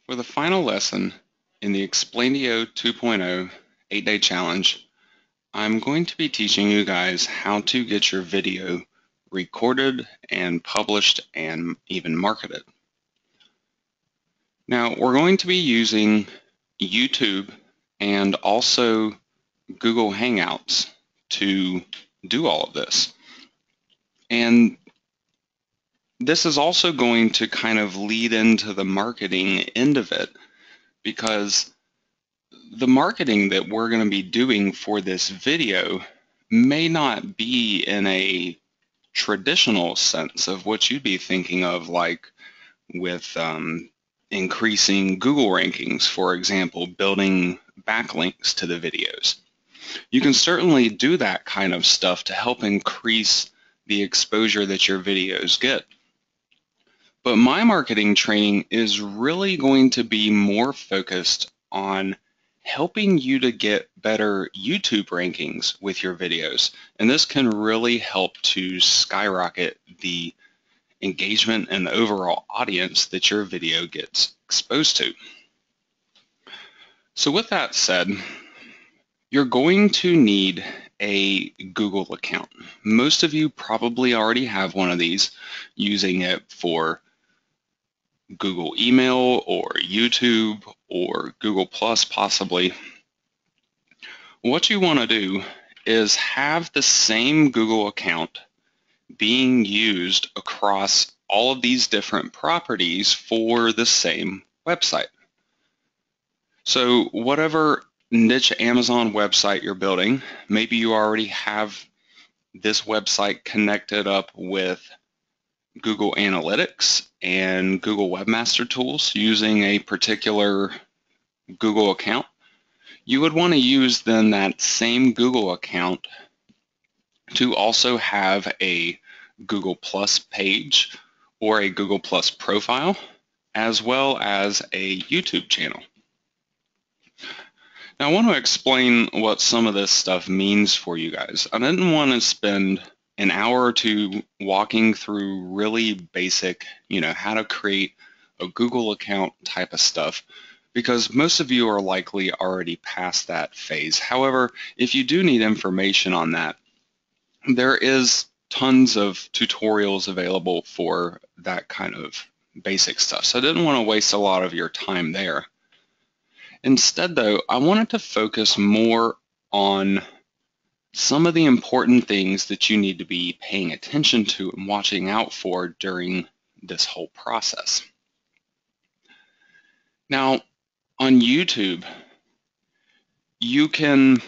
For the final lesson in the Explaindio 2.0 8-day challenge, I'm going to be teaching you guys how to get your video recorded and published and even marketed. Now, we're going to be using YouTube and also Google Hangouts to do all of this. And this is also going to kind of lead into the marketing end of it, because the marketing that we're going to be doing for this video may not be in a traditional sense of what you'd be thinking of, like with increasing Google rankings, for example, building backlinks to the videos. You can certainly do that kind of stuff to help increase the exposure that your videos get. But my marketing training is really going to be more focused on helping you to get better YouTube rankings with your videos. And this can really help to skyrocket the engagement and the overall audience that your video gets exposed to. So with that said, you're going to need a Google account. Most of you probably already have one of these, using it for Google email or YouTube or Google Plus possibly. What you want to do is have the same Google account being used across all of these different properties for the same website. So whatever niche Amazon website you're building, maybe you already have this website connected up with Google Analytics and Google Webmaster Tools using a particular Google account. You would want to use then that same Google account to also have a Google Plus page or a Google Plus profile, as well as a YouTube channel. Now I want to explain what some of this stuff means for you guys. I didn't want to spend an hour or two walking through really basic, how to create a Google account type of stuff, because most of you are likely already past that phase. However, if you do need information on that, there is tons of tutorials available for that kind of basic stuff. So I didn't want to waste a lot of your time there. Instead, though, I wanted to focus more on some of the important things that you need to be paying attention to and watching out for during this whole process. Now, on YouTube, you can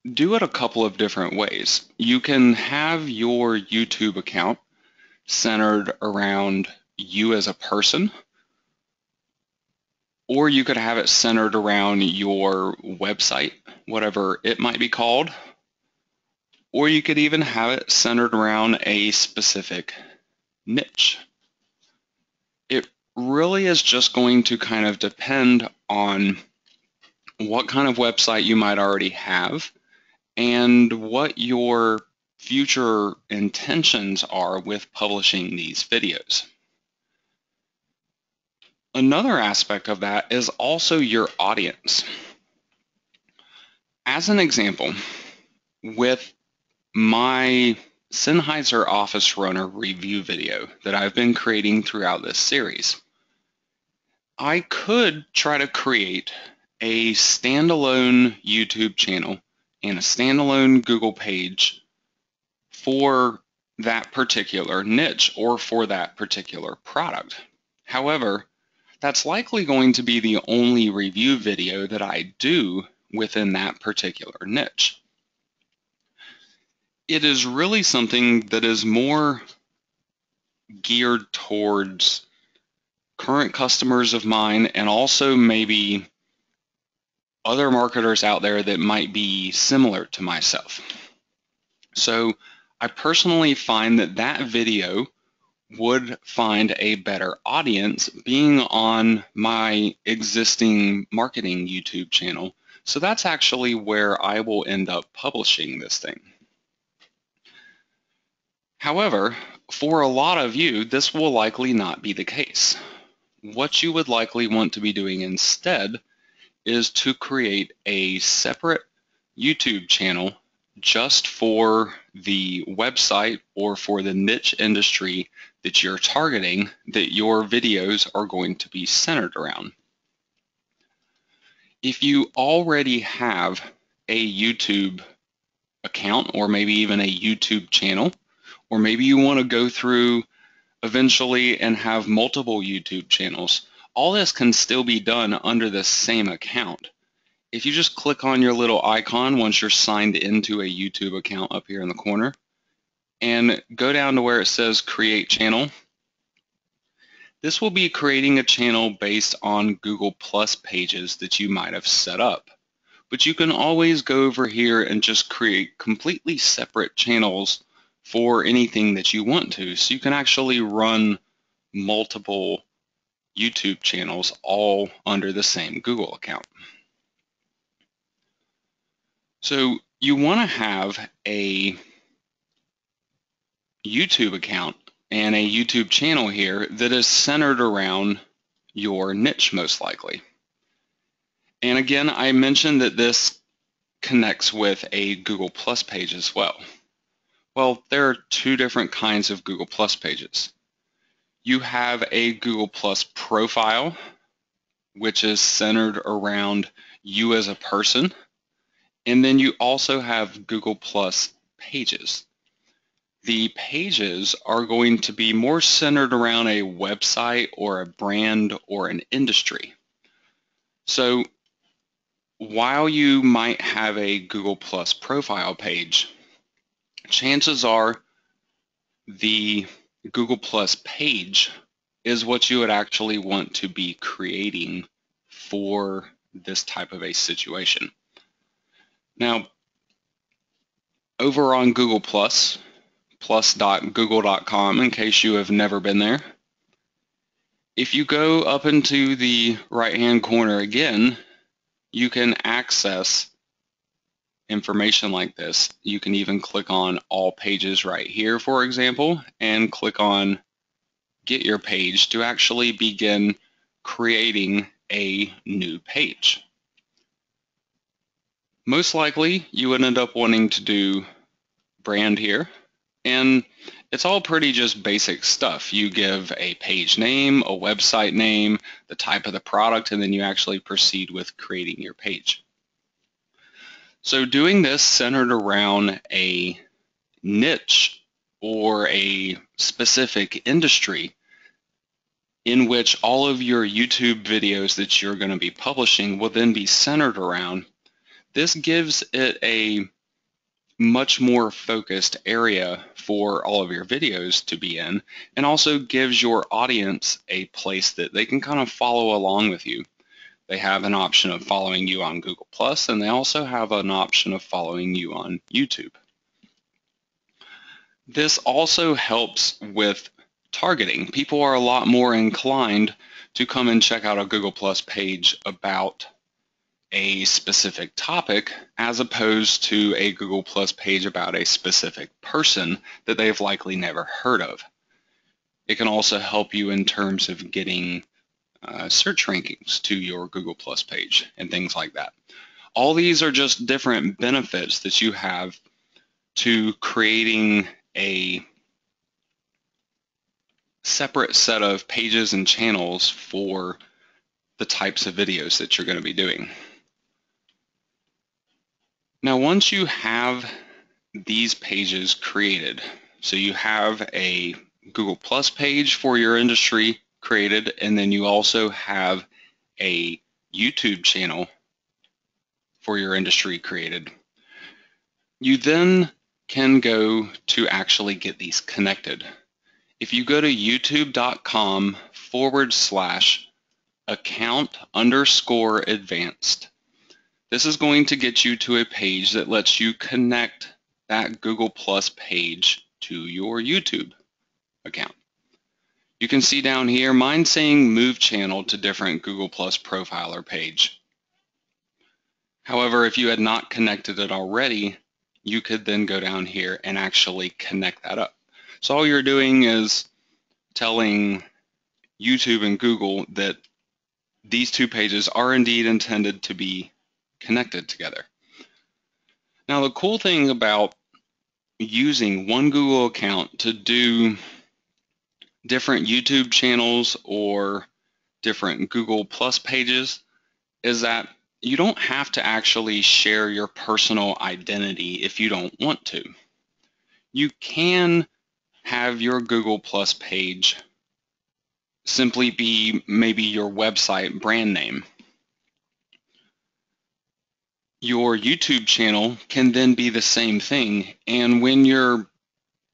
do it a couple of different ways. You can have your YouTube account centered around you as a person, or you could have it centered around your website, whatever it might be called, or you could even have it centered around a specific niche. It really is just going to kind of depend on what kind of website you might already have and what your future intentions are with publishing these videos. Another aspect of that is also your audience. As an example, with my Sennheiser Office Runner review video that I've been creating throughout this series, I could try to create a standalone YouTube channel and a standalone Google page for that particular niche or for that particular product. However, that's likely going to be the only review video that I do within that particular niche. It is really something that is more geared towards current customers of mine and also maybe other marketers out there that might be similar to myself. So I personally find that that video would find a better audience being on my existing marketing YouTube channel. So that's actually where I will end up publishing this thing. However, for a lot of you, this will likely not be the case. what you would likely want to be doing instead is to create a separate YouTube channel just for the website or for the niche industry that you're targeting that your videos are going to be centered around. If you already have a YouTube account or maybe even a YouTube channel, or maybe you want to go through eventually and have multiple YouTube channels, all this can still be done under the same account. If you just click on your little icon once you're signed into a YouTube account up here in the corner and go down to where it says create channel, this will be creating a channel based on Google Plus pages that you might have set up. But you can always go over here and just create completely separate channels for anything that you want to. So you can actually run multiple YouTube channels all under the same Google account. So you want to have a YouTube account and a YouTube channel here that is centered around your niche most likely. And again, I mentioned that this connects with a Google Plus page as well. Well, there are two different kinds of Google Plus pages. You have a Google Plus profile, which is centered around you as a person. And then you also have Google Plus pages. The pages are going to be more centered around a website or a brand or an industry. So while you might have a Google Plus profile page, chances are the Google Plus page is what you would actually want to be creating for this type of a situation. Now, over on Google Plus, plus.google.com, in case you have never been there, if you go up into the right-hand corner again, you can access information like this. You can even click on all pages right here, for example, and click on get your page to actually begin creating a new page. Most likely you would end up wanting to do brand here, and it's all pretty just basic stuff. You give a page name, a website name, the type of the product, and then you actually proceed with creating your page. So doing this centered around a niche or a specific industry in which all of your YouTube videos that you're going to be publishing will then be centered around, this gives it a much more focused area for all of your videos to be in, and also gives your audience a place that they can kind of follow along with you. They have an option of following you on Google Plus, and they also have an option of following you on YouTube. This also helps with targeting. People are a lot more inclined to come and check out a Google Plus page about a specific topic as opposed to a Google Plus page about a specific person that they've likely never heard of. It can also help you in terms of getting search rankings to your Google Plus page and things like that. All these are just different benefits that you have to creating a separate set of pages and channels for the types of videos that you're going to be doing. Now, once you have these pages created, so you have a Google Plus page for your industry created, and then you also have a YouTube channel for your industry created, you then can go to actually get these connected. If you go to youtube.com/account_advanced, this is going to get you to a page that lets you connect that Google Plus page to your YouTube account. You can see down here, mine's saying move channel to different Google Plus profile or page. However, if you had not connected it already, you could then go down here and actually connect that up. So all you're doing is telling YouTube and Google that these two pages are indeed intended to be connected together. Now, the cool thing about using one Google account to do different YouTube channels or different Google Plus pages is that you don't have to actually share your personal identity if you don't want to. You can have your Google Plus page simply be maybe your website brand name. Your YouTube channel can then be the same thing, and when you're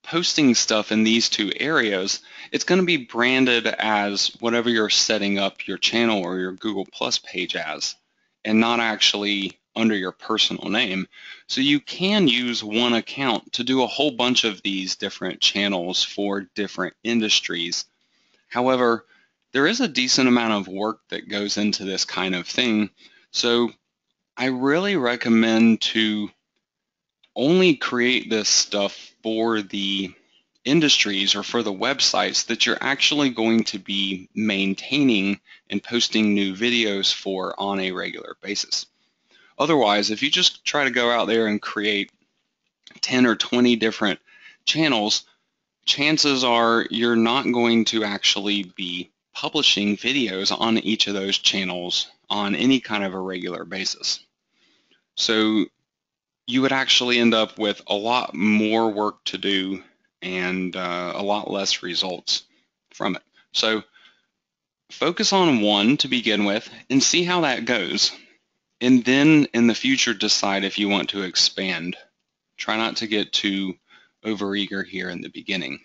posting stuff in these two areas, it's going to be branded as whatever you're setting up your channel or your Google Plus page as, and not actually under your personal name. So you can use one account to do a whole bunch of these different channels for different industries. However, there is a decent amount of work that goes into this kind of thing, so I really recommend to only create this stuff for the industries or for the websites that you're actually going to be maintaining and posting new videos for on a regular basis. Otherwise, if you just try to go out there and create 10 or 20 different channels, chances are you're not going to actually be publishing videos on each of those channels on any kind of a regular basis. So you would actually end up with a lot more work to do and a lot less results from it. So focus on one to begin with and see how that goes. And then in the future, decide if you want to expand. Try not to get too overeager here in the beginning.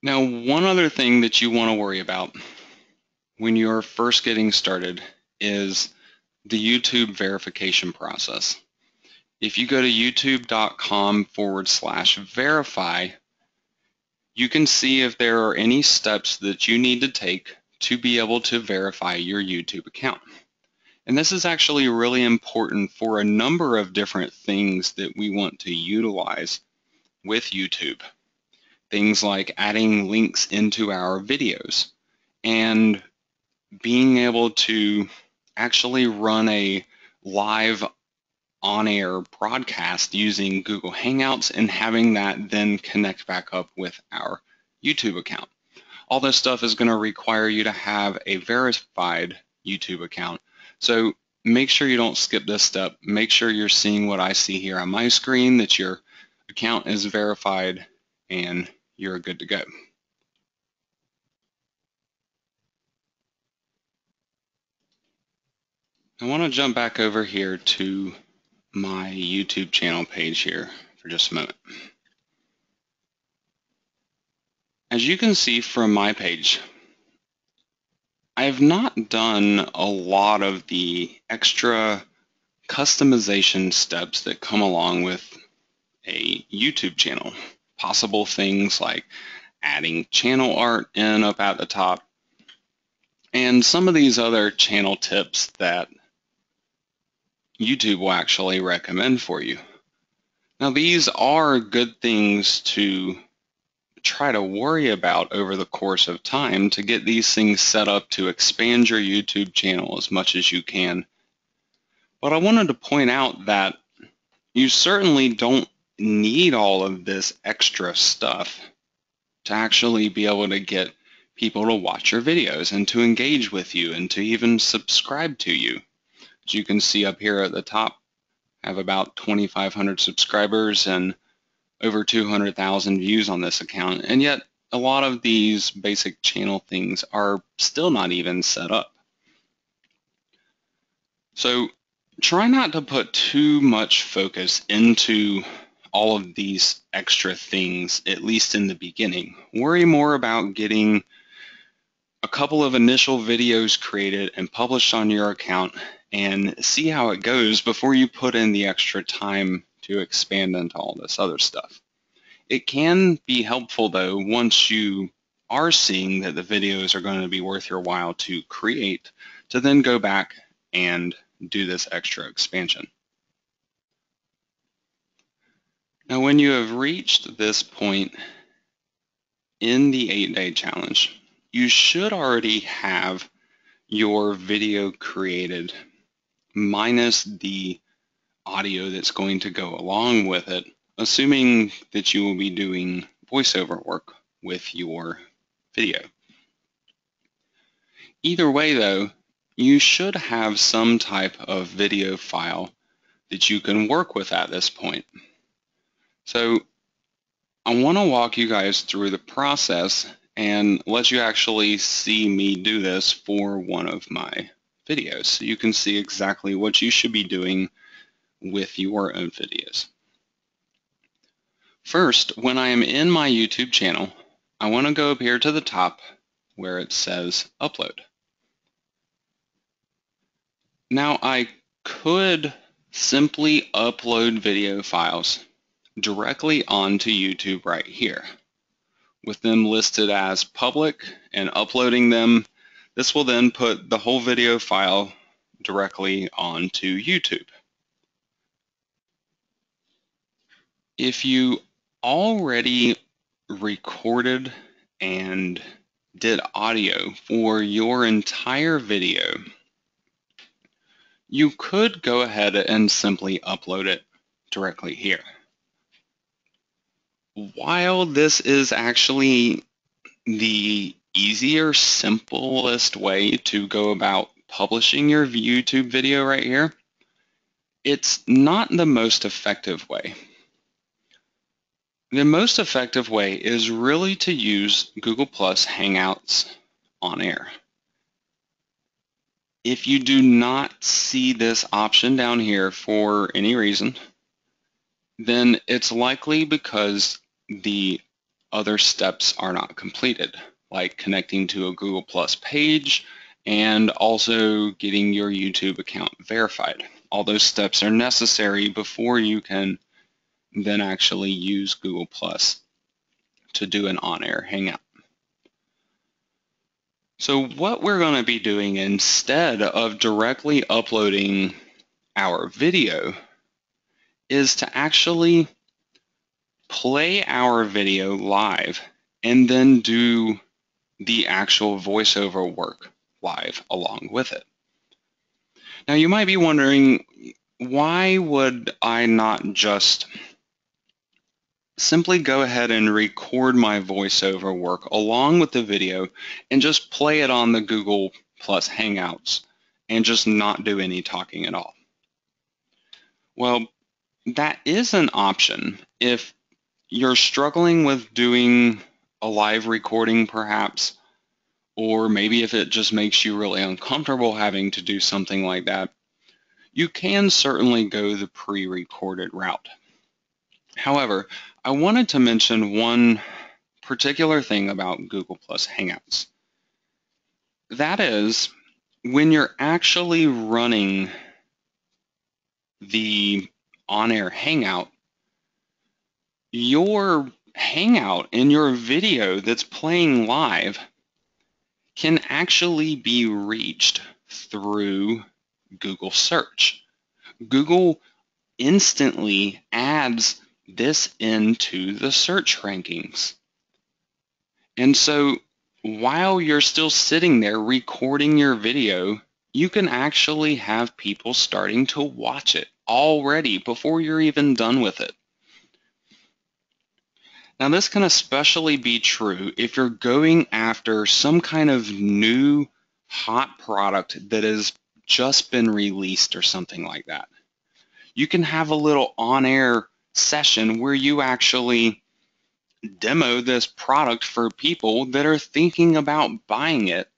Now, one other thing that you want to worry about when you're first getting started is the YouTube verification process. If you go to youtube.com/verify, you can see if there are any steps that you need to take to be able to verify your YouTube account. And this is actually really important for a number of different things that we want to utilize with YouTube. Things like adding links into our videos and being able to actually run a live on-air broadcast using Google Hangouts and having that then connect back up with our YouTube account. All this stuff is going to require you to have a verified YouTube account. So make sure you don't skip this step. Make sure you're seeing what I see here on my screen, that your account is verified and you're good to go. I want to jump back over here to my YouTube channel page here for just a moment. As you can see from my page, I have not done a lot of the extra customization steps that come along with a YouTube channel. Possible things like adding channel art in up at the top, and some of these other channel tips that YouTube will actually recommend for you. Now, these are good things to try to worry about over the course of time to get these things set up to expand your YouTube channel as much as you can. But I wanted to point out that you certainly don't need all of this extra stuff to actually be able to get people to watch your videos and to engage with you and to even subscribe to you. As you can see up here at the top, I have about 2,500 subscribers and over 200,000 views on this account, and yet a lot of these basic channel things are still not even set up. So try not to put too much focus into all of these extra things, at least in the beginning. Worry more about getting a couple of initial videos created and published on your account and see how it goes before you put in the extra time to expand into all this other stuff. It can be helpful though, once you are seeing that the videos are going to be worth your while to create, to then go back and do this extra expansion. Now, when you have reached this point in the 8-day challenge, you should already have your video created minus the audio that's going to go along with it, assuming that you will be doing voiceover work with your video. Either way though, you should have some type of video file that you can work with at this point. So I want to walk you guys through the process and let you actually see me do this for one of my videos so you can see exactly what you should be doing with your own videos. First, when I am in my YouTube channel, I want to go up here to the top where it says upload. Now I could simply upload video files directly onto YouTube right here, with them listed as public and uploading them. This will then put the whole video file directly onto YouTube. If you already recorded and did audio for your entire video, you could go ahead and simply upload it directly here. While this is actually the easier, simplest way to go about publishing your YouTube video right here, it's not the most effective way. The most effective way is really to use Google Plus Hangouts on air. If you do not see this option down here for any reason, then it's likely because the other steps are not completed, like connecting to a Google Plus page and also getting your YouTube account verified. All those steps are necessary before you can then actually use Google Plus to do an on-air hangout. So what we're going to be doing instead of directly uploading our video is to actually play our video live and then do the actual voiceover work live along with it. Now you might be wondering, why would I not just simply go ahead and record my voiceover work along with the video and just play it on the Google Plus Hangouts and just not do any talking at all? Well, that is an option if you're struggling with doing a live recording perhaps, or maybe if it just makes you really uncomfortable having to do something like that. You can certainly go the pre-recorded route. However, I wanted to mention one particular thing about Google Plus Hangouts. That is, when you're actually running the on-air hangout, your hangout in your video that's playing live can actually be reached through Google search. Google instantly adds this into the search rankings. And so while you're still sitting there recording your video, you can actually have people starting to watch it already before you're even done with it. Now this can especially be true if you're going after some kind of new hot product that has just been released or something like that. You can have a little on-air session where you actually demo this product for people that are thinking about buying it.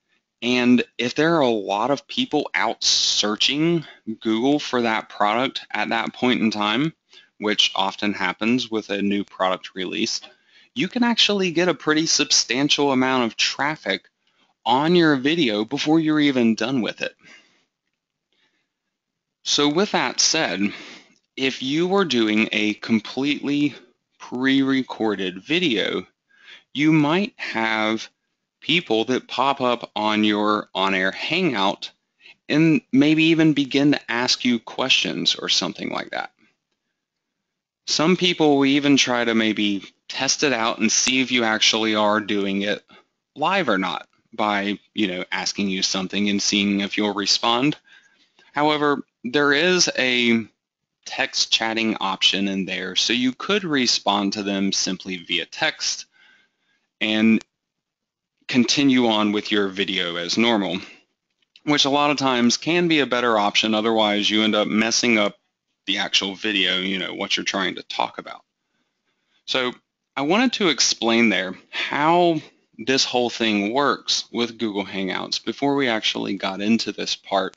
And if there are a lot of people out searching Google for that product at that point in time, which often happens with a new product release, you can actually get a pretty substantial amount of traffic on your video before you're even done with it. So with that said, if you were doing a completely pre-recorded video, you might have people that pop up on your on-air hangout and maybe even begin to ask you questions or something like that. Some people will even try to maybe test it out and see if you actually are doing it live or not by, asking you something and seeing if you'll respond. However, there is a text chatting option in there, so you could respond to them simply via text and continue on with your video as normal, which a lot of times can be a better option. Otherwise, you end up messing up the actual video, what you're trying to talk about. So I wanted to explain there how this whole thing works with Google Hangouts before we actually got into this part,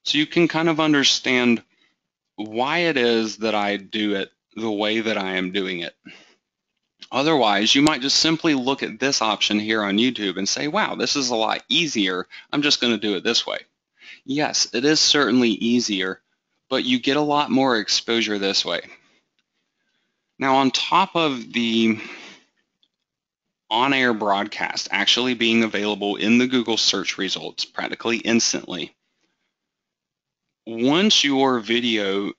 so you can kind of understand why it is that I do it the way that I am doing it. Otherwise, you might just simply look at this option here on YouTube and say, wow, this is a lot easier. I'm just going to do it this way. Yes, it is certainly easier, but you get a lot more exposure this way. Now, on top of the on-air broadcast actually being available in the Google search results practically instantly, once your video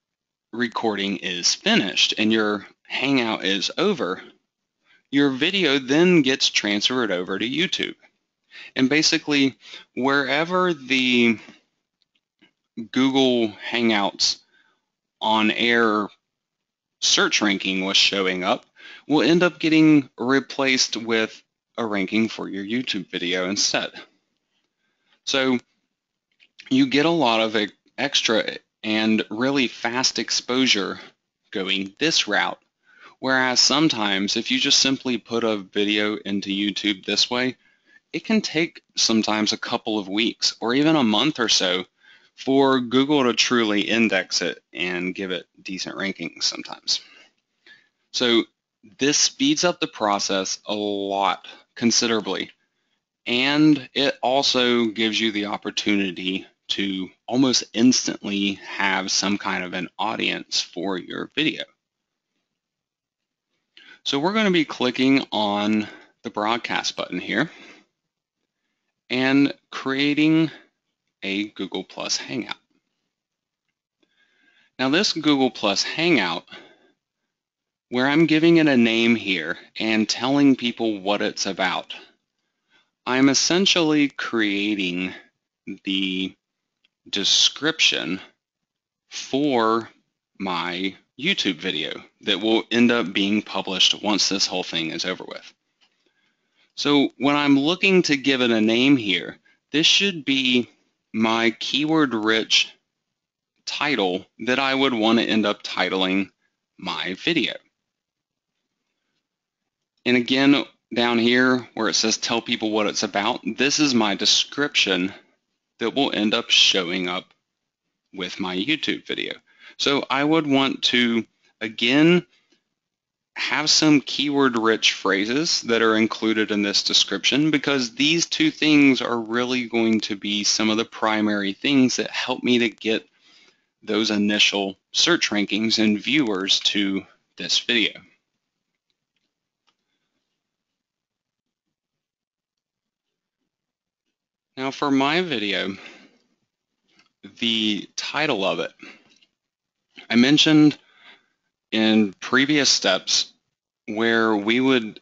recording is finished and your Hangout is over, your video then gets transferred over to YouTube. And basically, wherever the Google Hangouts on-air search ranking was showing up will end up getting replaced with a ranking for your YouTube video instead. So you get a lot of extra and really fast exposure going this route. Whereas sometimes if you just simply put a video into YouTube this way, it can take sometimes a couple of weeks or even a month or so for Google to truly index it and give it decent rankings sometimes. So this speeds up the process a lot, considerably, and it also gives you the opportunity to almost instantly have some kind of an audience for your video. So we're going to be clicking on the broadcast button here and creating a Google Plus Hangout. Now this Google Plus Hangout, where I'm giving it a name here and telling people what it's about, I'm essentially creating the description for my YouTube video that will end up being published once this whole thing is over with. So when I'm looking to give it a name here, this should be my keyword-rich title that I would want to end up titling my video. And again, down here where it says tell people what it's about, this is my description that will end up showing up with my YouTube video. So I would want to, again, have some keyword-rich phrases that are included in this description, because these two things are really going to be some of the primary things that help me to get those initial search rankings and viewers to this video. Now for my video, the title of it, I mentioned in previous steps where we would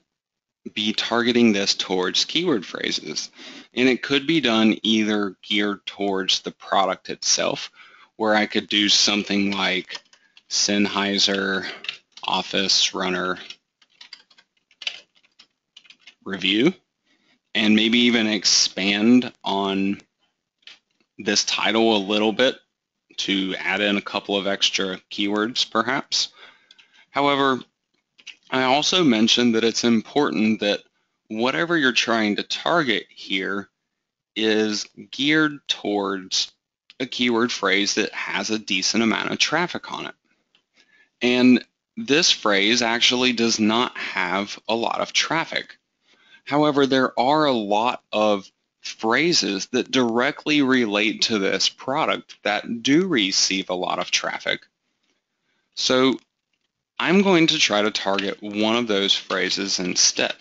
be targeting this towards keyword phrases. And it could be done either geared towards the product itself, where I could do something like Sennheiser Office Runner review, and maybe even expand on this title a little bit to add in a couple of extra keywords perhaps. However, I also mentioned that it's important that whatever you're trying to target here is geared towards a keyword phrase that has a decent amount of traffic on it. And this phrase actually does not have a lot of traffic. However, there are a lot of phrases that directly relate to this product that do receive a lot of traffic. So I'm going to try to target one of those phrases instead.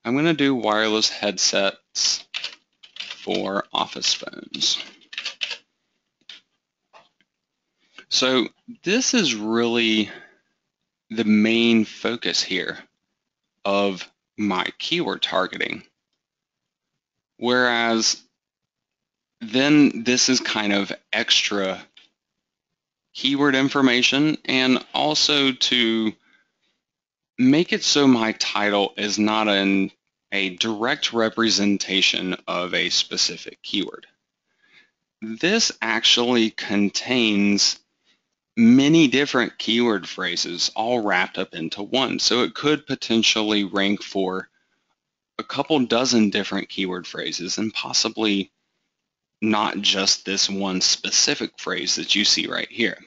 I'm going to do wireless headsets for office phones. So this is really the main focus here of my keyword targeting. Whereas then this is kind of extra keyword information, and also to make it so my title is not a direct representation of a specific keyword. This actually contains many different keyword phrases all wrapped up into one. So it could potentially rank for a couple dozen different keyword phrases and possibly not just this one specific phrase that you see right here.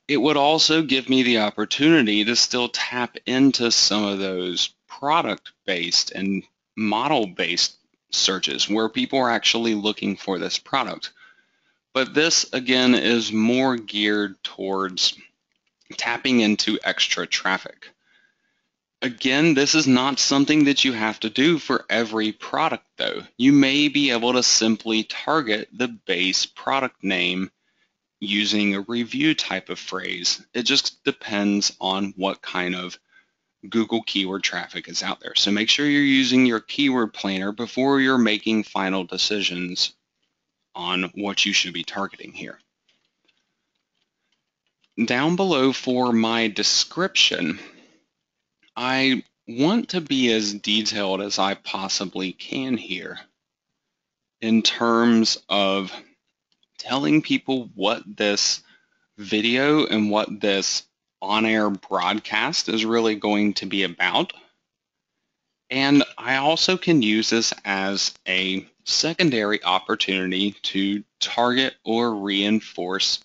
It would also give me the opportunity to still tap into some of those product-based and model-based searches where people are actually looking for this product. But this, again, is more geared towards tapping into extra traffic. Again, this is not something that you have to do for every product, though. You may be able to simply target the base product name using a review type of phrase. It just depends on what kind of Google keyword traffic is out there. So make sure you're using your keyword planner before you're making final decisions on what you should be targeting here. Down below for my description, I want to be as detailed as I possibly can here in terms of telling people what this video and what this on-air broadcast is really going to be about. And I also can use this as a secondary opportunity to target or reinforce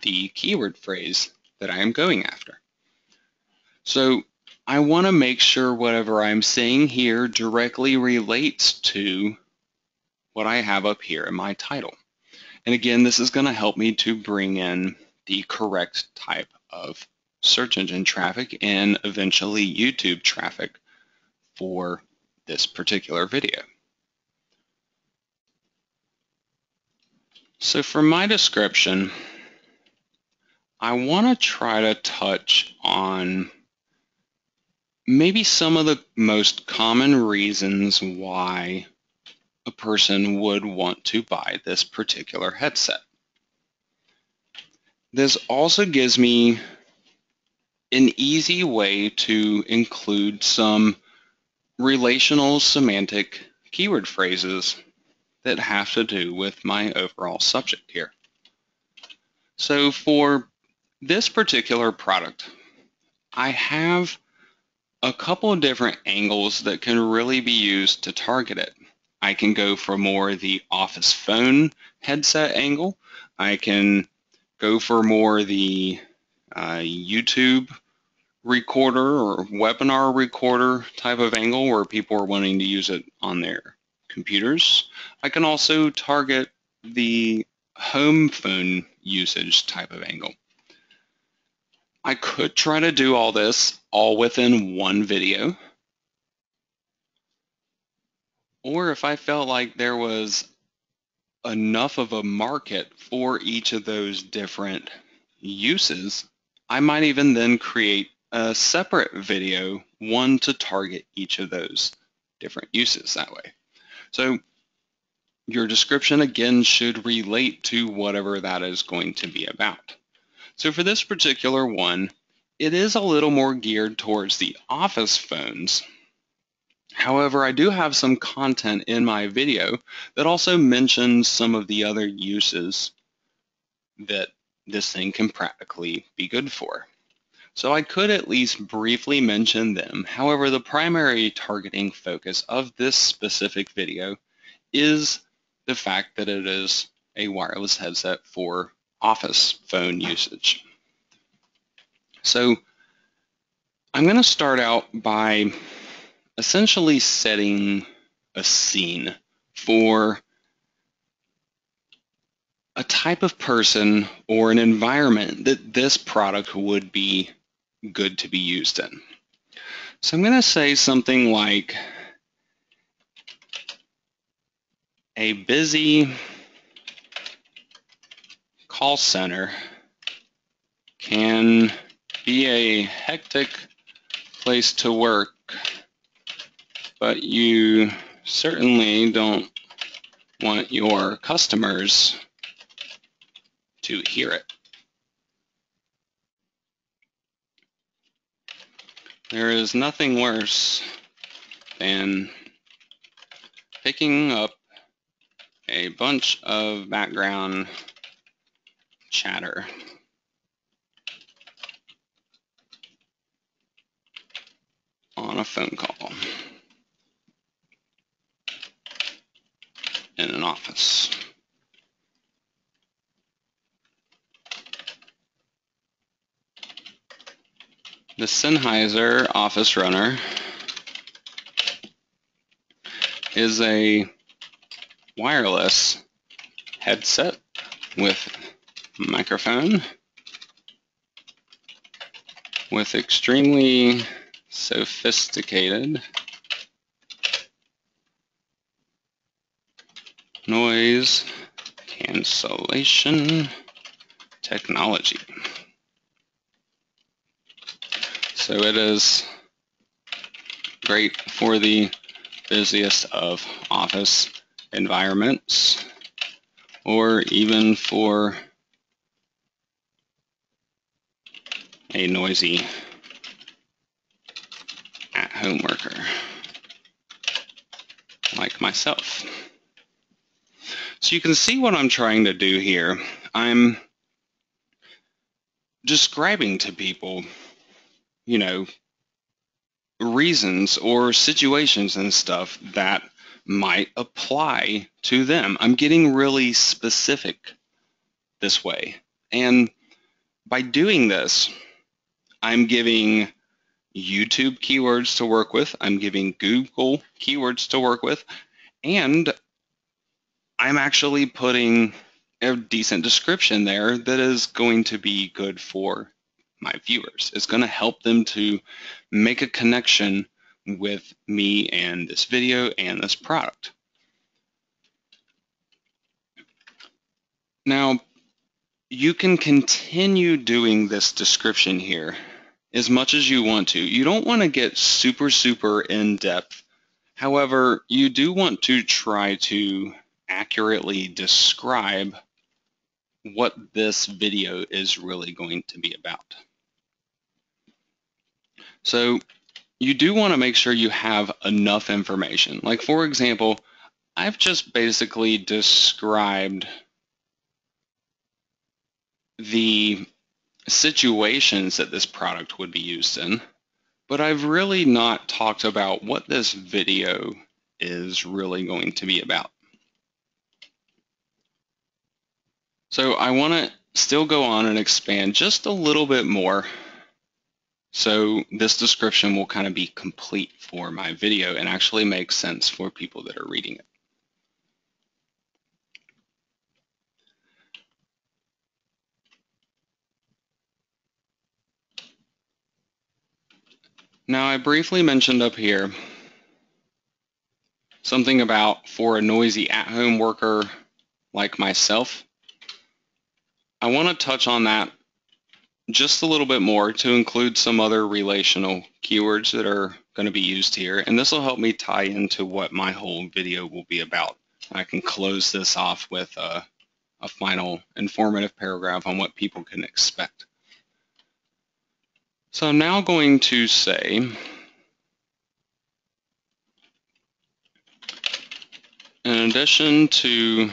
the keyword phrase that I am going after. So I want to make sure whatever I'm saying here directly relates to what I have up here in my title. And again, this is going to help me to bring in the correct type of search engine traffic and eventually YouTube traffic for this particular video. So for my description, I want to try to touch on maybe some of the most common reasons why a person would want to buy this particular headset. This also gives me an easy way to include some relational semantic keyword phrases that have to do with my overall subject here. So for this particular product, I have a couple of different angles that can really be used to target it. I can go for more the office phone headset angle. I can go for more the YouTube recorder or webinar recorder type of angle where people are wanting to use it on their computers. I can also target the home phone usage type of angle. I could try to do all this all within one video, or if I felt like there was enough of a market for each of those different uses, I might even then create a separate video, one to target each of those different uses that way. So your description again should relate to whatever that is going to be about. So for this particular one, it is a little more geared towards the office phones. However, I do have some content in my video that also mentions some of the other uses that this thing can practically be good for. So I could at least briefly mention them. However, the primary targeting focus of this specific video is the fact that it is a wireless headset for office phone usage. So I'm going to start out by essentially setting a scene for a type of person or an environment that this product would be good to be used in. So I'm going to say something like a busy call center can be a hectic place to work, but you certainly don't want your customers to hear it. There is nothing worse than picking up a bunch of background chatter. On a phone call in an office. The Sennheiser Office Runner is a wireless headset with microphone with extremely sophisticated noise cancellation technology. So it is great for the busiest of office environments, or even for a noisy at-home worker like myself. So you can see what I'm trying to do here. I'm describing to people, you know, reasons or situations and stuff that might apply to them. I'm getting really specific this way. And by doing this, I'm giving YouTube keywords to work with, I'm giving Google keywords to work with, and I'm actually putting a decent description there that is going to be good for my viewers. It's going to help them to make a connection with me and this video and this product. Now, you can continue doing this description here as much as you want to. You don't want to get super in-depth. However, you do want to try to accurately describe what this video is really going to be about. So you do want to make sure you have enough information. Like, for example, I've just basically described the situations that this product would be used in, but I've really not talked about what this video is really going to be about. So I want to still go on and expand just a little bit more, so this description will kind of be complete for my video and actually make sense for people that are reading it. Now, I briefly mentioned up here something about for a noisy at-home worker like myself. I want to touch on that just a little bit more to include some other relational keywords that are going to be used here, and this will help me tie into what my whole video will be about. I can close this off with a final informative paragraph on what people can expect. So I'm now going to say, in addition to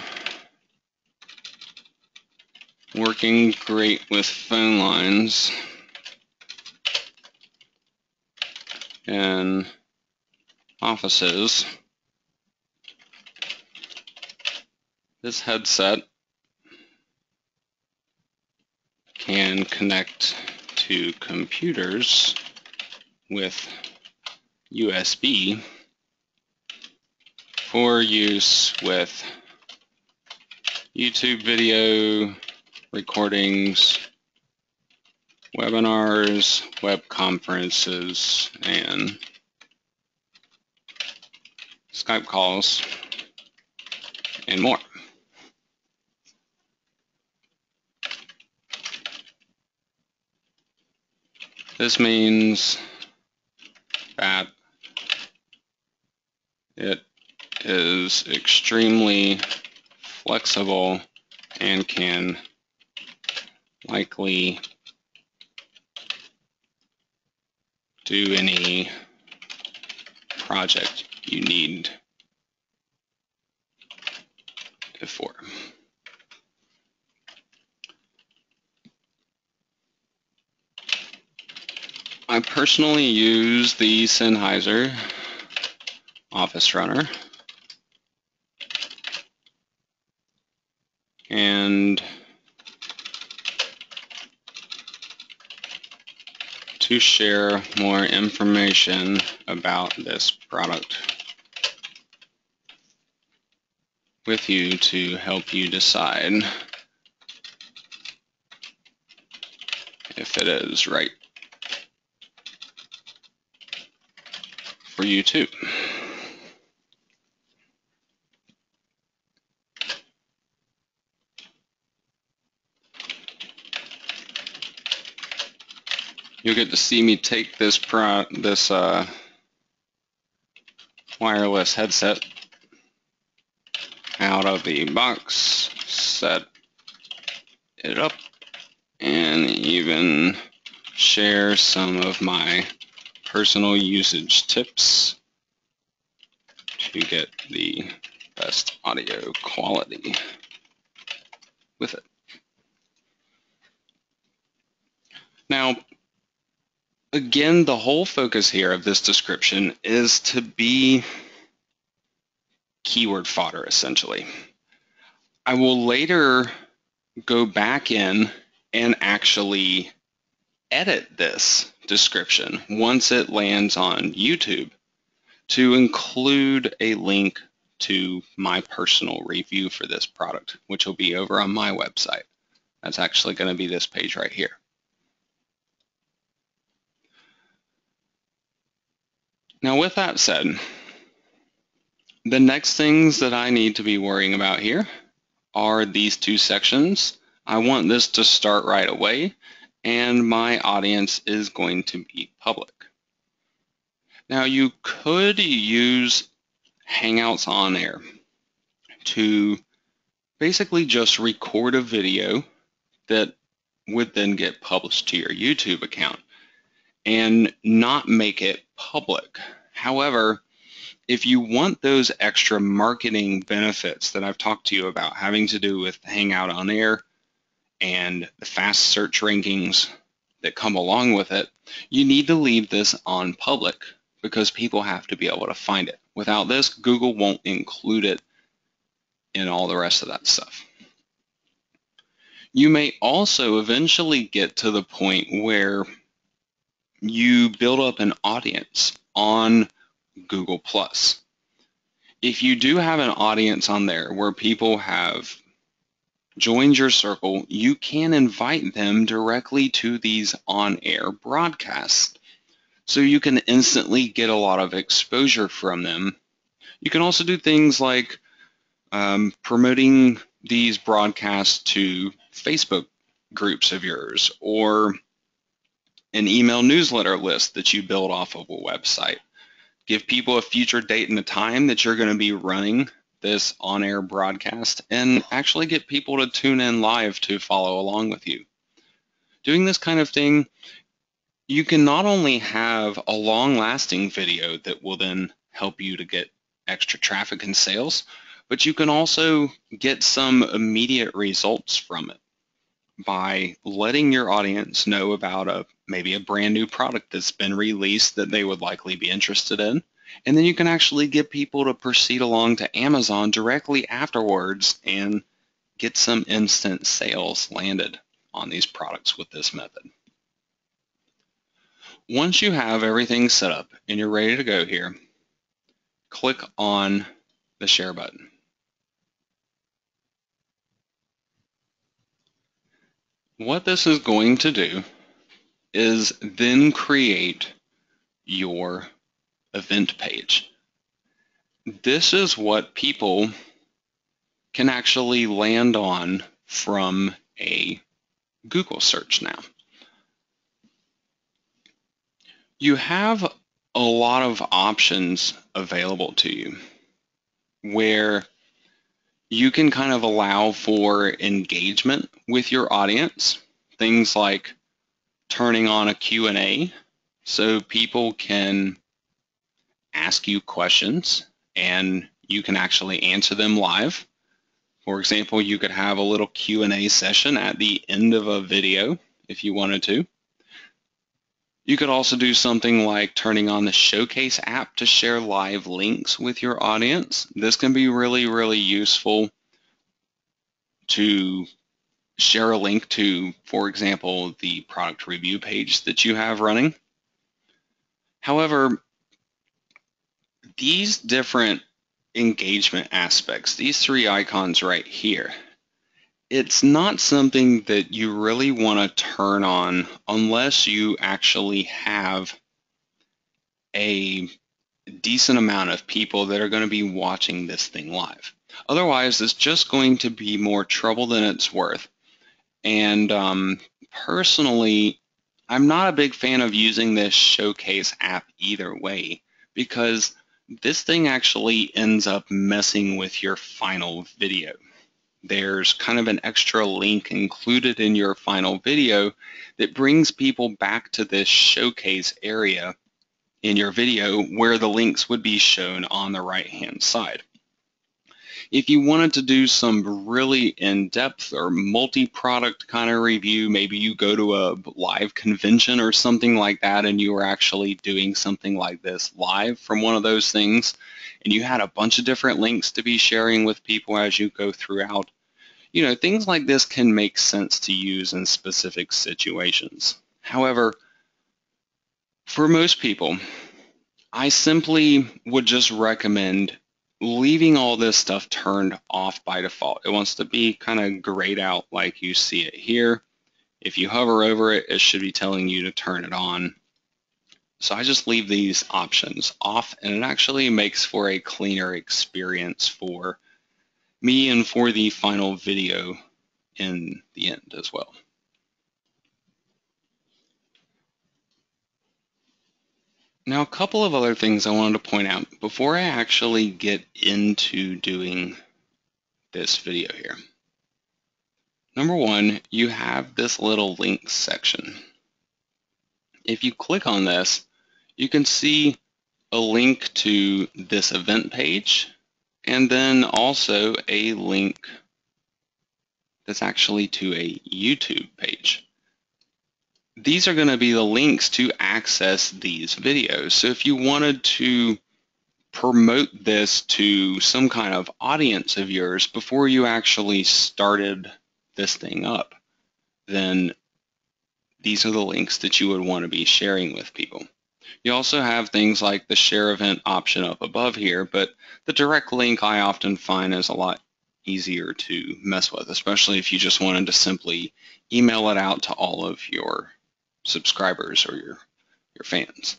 working great with phone lines and offices, this headset can connect to computers with USB for use with YouTube video recordings, webinars, web conferences, and Skype calls, and more. This means that it is extremely flexible and can likely do any project you need it for. I personally use the Sennheiser Office Runner, and to share more information about this product with you to help you decide if it is right for you too. You'll get to see me take this wireless headset out of the box, set it up, and even share some of my personal usage tips to get the best audio quality with it. Now, again, the whole focus here of this description is to be keyword fodder, essentially. I will later go back in and actually edit this description once it lands on YouTube to include a link to my personal review for this product, which will be over on my website. That's actually going to be this page right here. Now, with that said, the next things that I need to be worrying about here are these two sections. I want this to start right away, and my audience is going to be public. Now, you could use Hangouts on Air to basically just record a video that would then get published to your YouTube account and not make it public. However, if you want those extra marketing benefits that I've talked to you about having to do with Hangout on Air and the fast search rankings that come along with it, you need to leave this on public because people have to be able to find it. Without this, Google won't include it in all the rest of that stuff. You may also eventually get to the point where you build up an audience on Google+. If you do have an audience on there where people have joined your circle, you can invite them directly to these on-air broadcasts. So you can instantly get a lot of exposure from them. You can also do things like promoting these broadcasts to Facebook groups of yours or an email newsletter list that you build off of a website. Give people a future date and a time that you're going to be running this on-air broadcast and actually get people to tune in live to follow along with you. Doing this kind of thing, you can not only have a long-lasting video that will then help you to get extra traffic and sales, but you can also get some immediate results from it by letting your audience know about maybe a brand new product that's been released that they would likely be interested in. And then you can actually get people to proceed along to Amazon directly afterwards and get some instant sales landed on these products with this method. Once you have everything set up and you're ready to go here, click on the share button. What this is going to do is then create your event page. This is what people can actually land on from a Google search now. You have a lot of options available to you where you can kind of allow for engagement with your audience. Things like turning on a Q&A so people can ask you questions and you can actually answer them live. For example, you could have a little Q&A session at the end of a video if you wanted to. You could also do something like turning on the Showcase app to share live links with your audience. This can be really, really useful to share a link to, for example, the product review page that you have running. However, these different engagement aspects, these three icons right here, it's not something that you really want to turn on unless you actually have a decent amount of people that are going to be watching this thing live. Otherwise, it's just going to be more trouble than it's worth. And personally, I'm not a big fan of using this Showcase app either way, because this thing actually ends up messing with your final video. There's kind of an extra link included in your final video that brings people back to this Showcase area in your video where the links would be shown on the right-hand side. If you wanted to do some really in-depth or multi-product kind of review, maybe you go to a live convention or something like that and you were actually doing something like this live from one of those things, and you had a bunch of different links to be sharing with people as you go throughout, you know, things like this can make sense to use in specific situations. However, for most people, I simply would just recommend leaving all this stuff turned off by default. It wants to be kind of grayed out like you see it here. If you hover over it, it should be telling you to turn it on. So I just leave these options off, and it actually makes for a cleaner experience for me and for the final video in the end as well. Now, a couple of other things I wanted to point out before I actually get into doing this video here. Number one, you have this little links section. If you click on this, you can see a link to this event page and then also a link that's actually to a YouTube page. These are going to be the links to access these videos. So if you wanted to promote this to some kind of audience of yours before you actually started this thing up, then these are the links that you would want to be sharing with people. You also have things like the share event option up above here, but the direct link I often find is a lot easier to mess with, especially if you just wanted to simply email it out to all of your subscribers or your fans.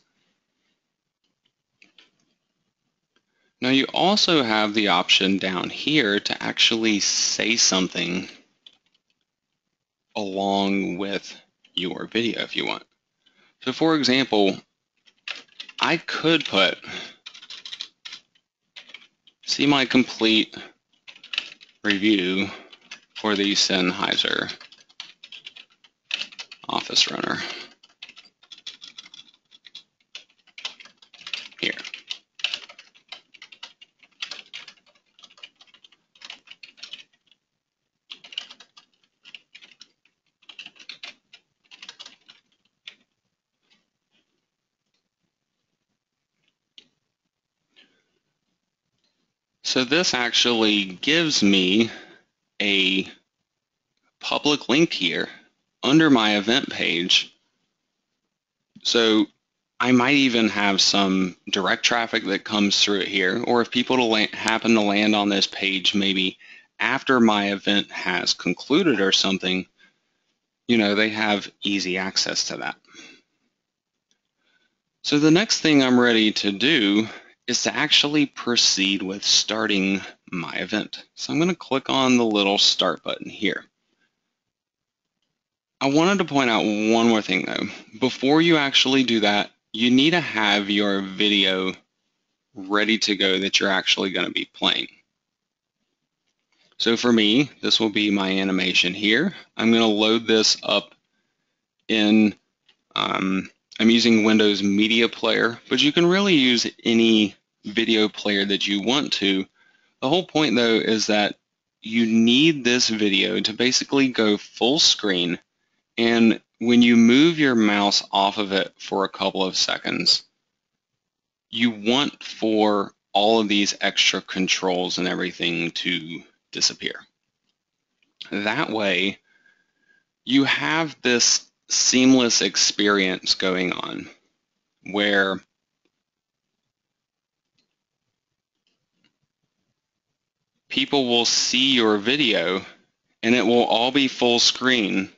Now you also have the option down here to actually say something along with your video if you want. So for example, I could put, see my complete review for the Sennheiser Office Runner here. So this actually gives me a public link here under my event page. So I might even have some direct traffic that comes through it here, or if people happen to land on this page maybe after my event has concluded or something, you know, they have easy access to that. So the next thing I'm ready to do is to actually proceed with starting my event. So I'm going to click on the little start button here. I wanted to point out one more thing though. Before you actually do that, you need to have your video ready to go that you're actually going to be playing. So for me, this will be my animation here. I'm going to load this up in, I'm using Windows Media Player, but you can really use any video player that you want to. The whole point though is that you need this video to basically go full screen, and when you move your mouse off of it for a couple of seconds, you want for all of these extra controls and everything to disappear. That way, you have this seamless experience going on where people will see your video and it will all be full screen.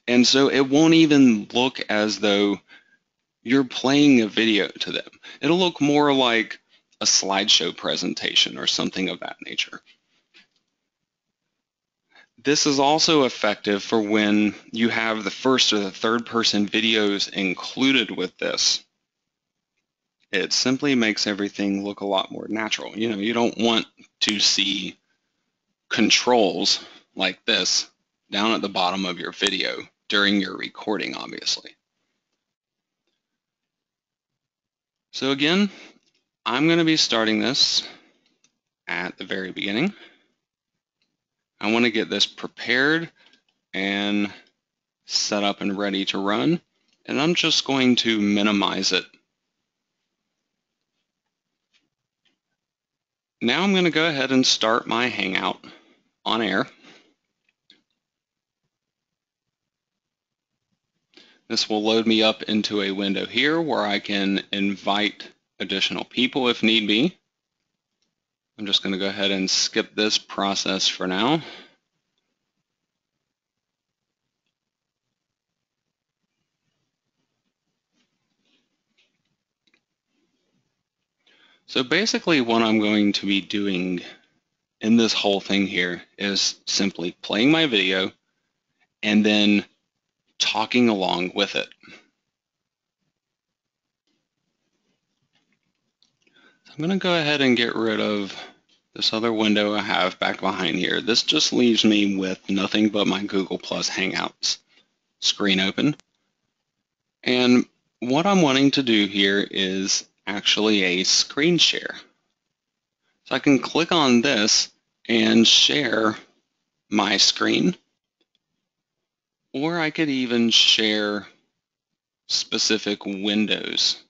And so it won't even look as though you're playing a video to them. It'll look more like a slideshow presentation or something of that nature. This is also effective for when you have the first or the third person videos included with this. It simply makes everything look a lot more natural. You know, you don't want to see controls like this down at the bottom of your video during your recording, obviously. So again, I'm going to be starting this at the very beginning. I want to get this prepared and set up and ready to run, and I'm just going to minimize it. Now I'm going to go ahead and start my Hangout on air. This will load me up into a window here where I can invite additional people if need be. I'm just going to go ahead and skip this process for now. So basically what I'm going to be doing in this whole thing here is simply playing my video and then talking along with it. So I'm going to go ahead and get rid of this other window I have back behind here. This just leaves me with nothing but my Google Plus Hangouts screen open. And what I'm wanting to do here is actually a screen share. So I can click on this and share my screen, or I could even share specific windows,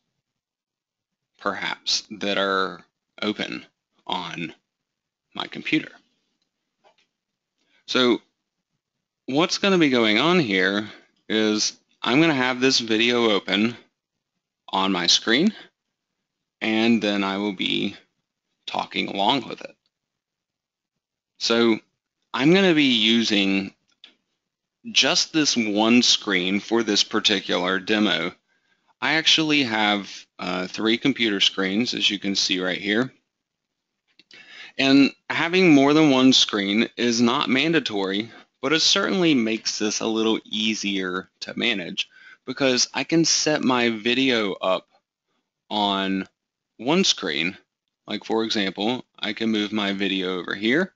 perhaps, that are open on my computer. So what's going to be going on here is I'm going to have this video open on my screen, and then I will be talking along with it. So I'm going to be using just this one screen for this particular demo. I actually have 3 computer screens, as you can see right here. And having more than one screen is not mandatory, but it certainly makes this a little easier to manage because I can set my video up on one screen. Like for example, I can move my video over here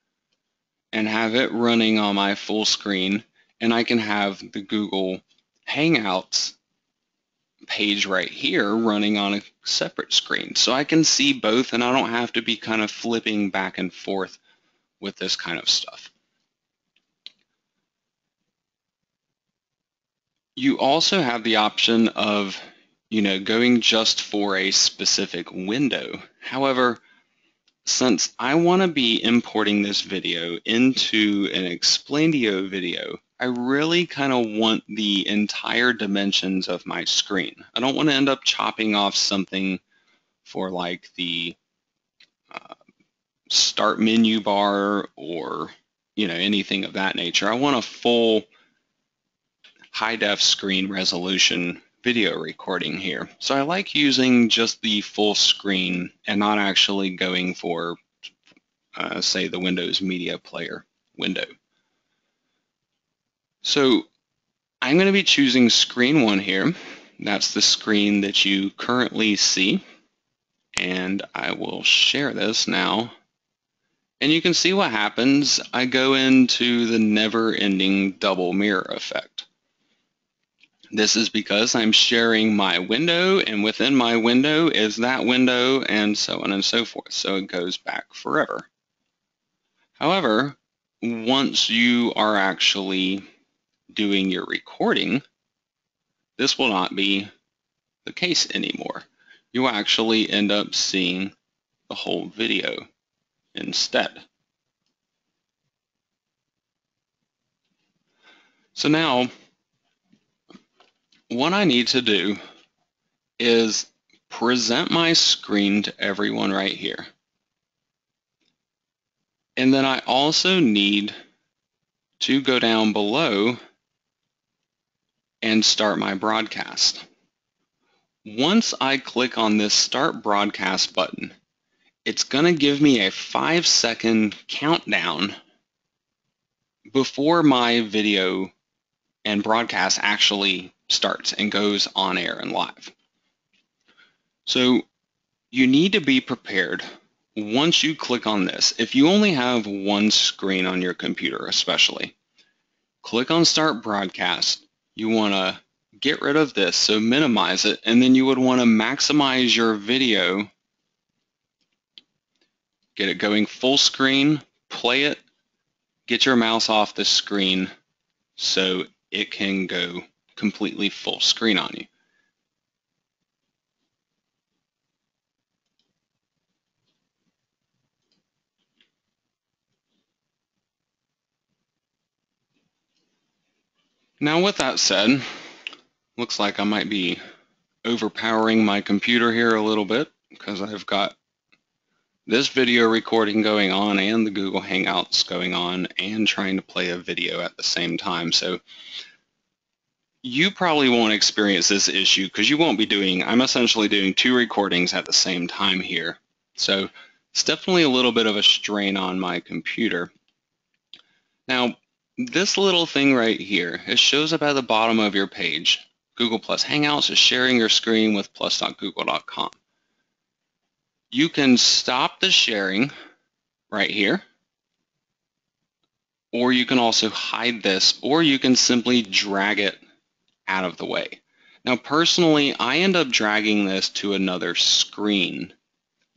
and have it running on my full screen, and I can have the Google Hangouts page right here running on a separate screen. So I can see both and I don't have to be kind of flipping back and forth with this kind of stuff. You also have the option of, going just for a specific window. However, since I want to be importing this video into an Explaindio video, I really kind of want the entire dimensions of my screen. I don't want to end up chopping off something for like the start menu bar or anything of that nature. I want a full high-def screen resolution video recording here. So I like using just the full screen and not actually going for, say, the Windows Media Player window. So I'm going to be choosing screen 1 here, That's the screen that you currently see. And I will share this now. And you can see what happens. I go into the never-ending double mirror effect. This is because I'm sharing my window, and within my window is that window, and so on and so forth. So it goes back forever. However, once you are actually doing your recording, this will not be the case anymore. You actually end up seeing the whole video instead. So now, what I need to do is present my screen to everyone right here. And then I also need to go down below and start my broadcast. Once I click on this Start Broadcast button, it's going to give me a 5-second countdown before my video and broadcast actually starts and goes on air and live. So you need to be prepared once you click on this. If you only have one screen on your computer especially, click on Start Broadcast. You want to get rid of this, so minimize it, and then you would want to maximize your video, get it going full screen, play it, get your mouse off the screen so it can go completely full screen on you. Now with that said, looks like I might be overpowering my computer here a little bit because I've got this video recording going on and the Google Hangouts going on and trying to play a video at the same time. So you probably won't experience this issue because you won't be doing, I'm essentially doing 2 recordings at the same time here. So it's definitely a little bit of a strain on my computer. Now, this little thing right here, it shows up at the bottom of your page. Google Plus Hangouts is sharing your screen with plus.google.com. You can stop the sharing right here, or you can also hide this, or you can simply drag it out of the way. Now, personally, I end up dragging this to another screen,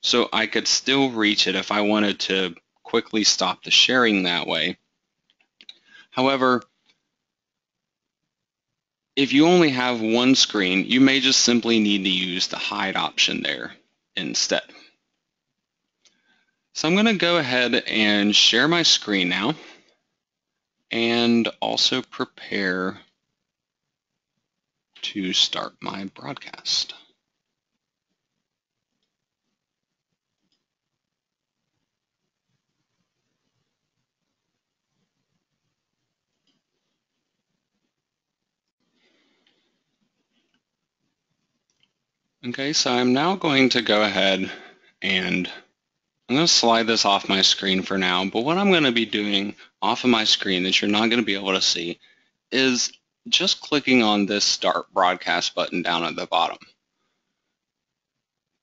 so I could still reach it if I wanted to quickly stop the sharing that way. However, if you only have one screen, you may just simply need to use the hide option there instead. So I'm going to go ahead and share my screen now and also prepare to start my broadcast. Okay, so I'm now going to go ahead and I'm going to slide this off my screen for now, but what I'm going to be doing off of my screen that you're not going to be able to see is just clicking on this Start Broadcast button down at the bottom.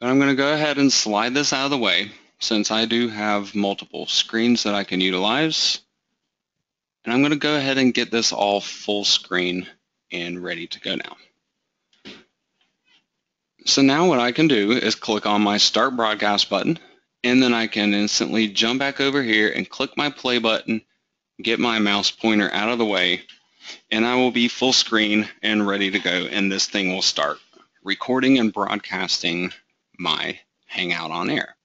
But I'm going to go ahead and slide this out of the way since I do have multiple screens that I can utilize. And I'm going to go ahead and get this all full screen and ready to go now. So now what I can do is click on my Start Broadcast button, and then I can instantly jump back over here and click my play button, get my mouse pointer out of the way, and I will be full screen and ready to go, and this thing will start recording and broadcasting my Hangout on air.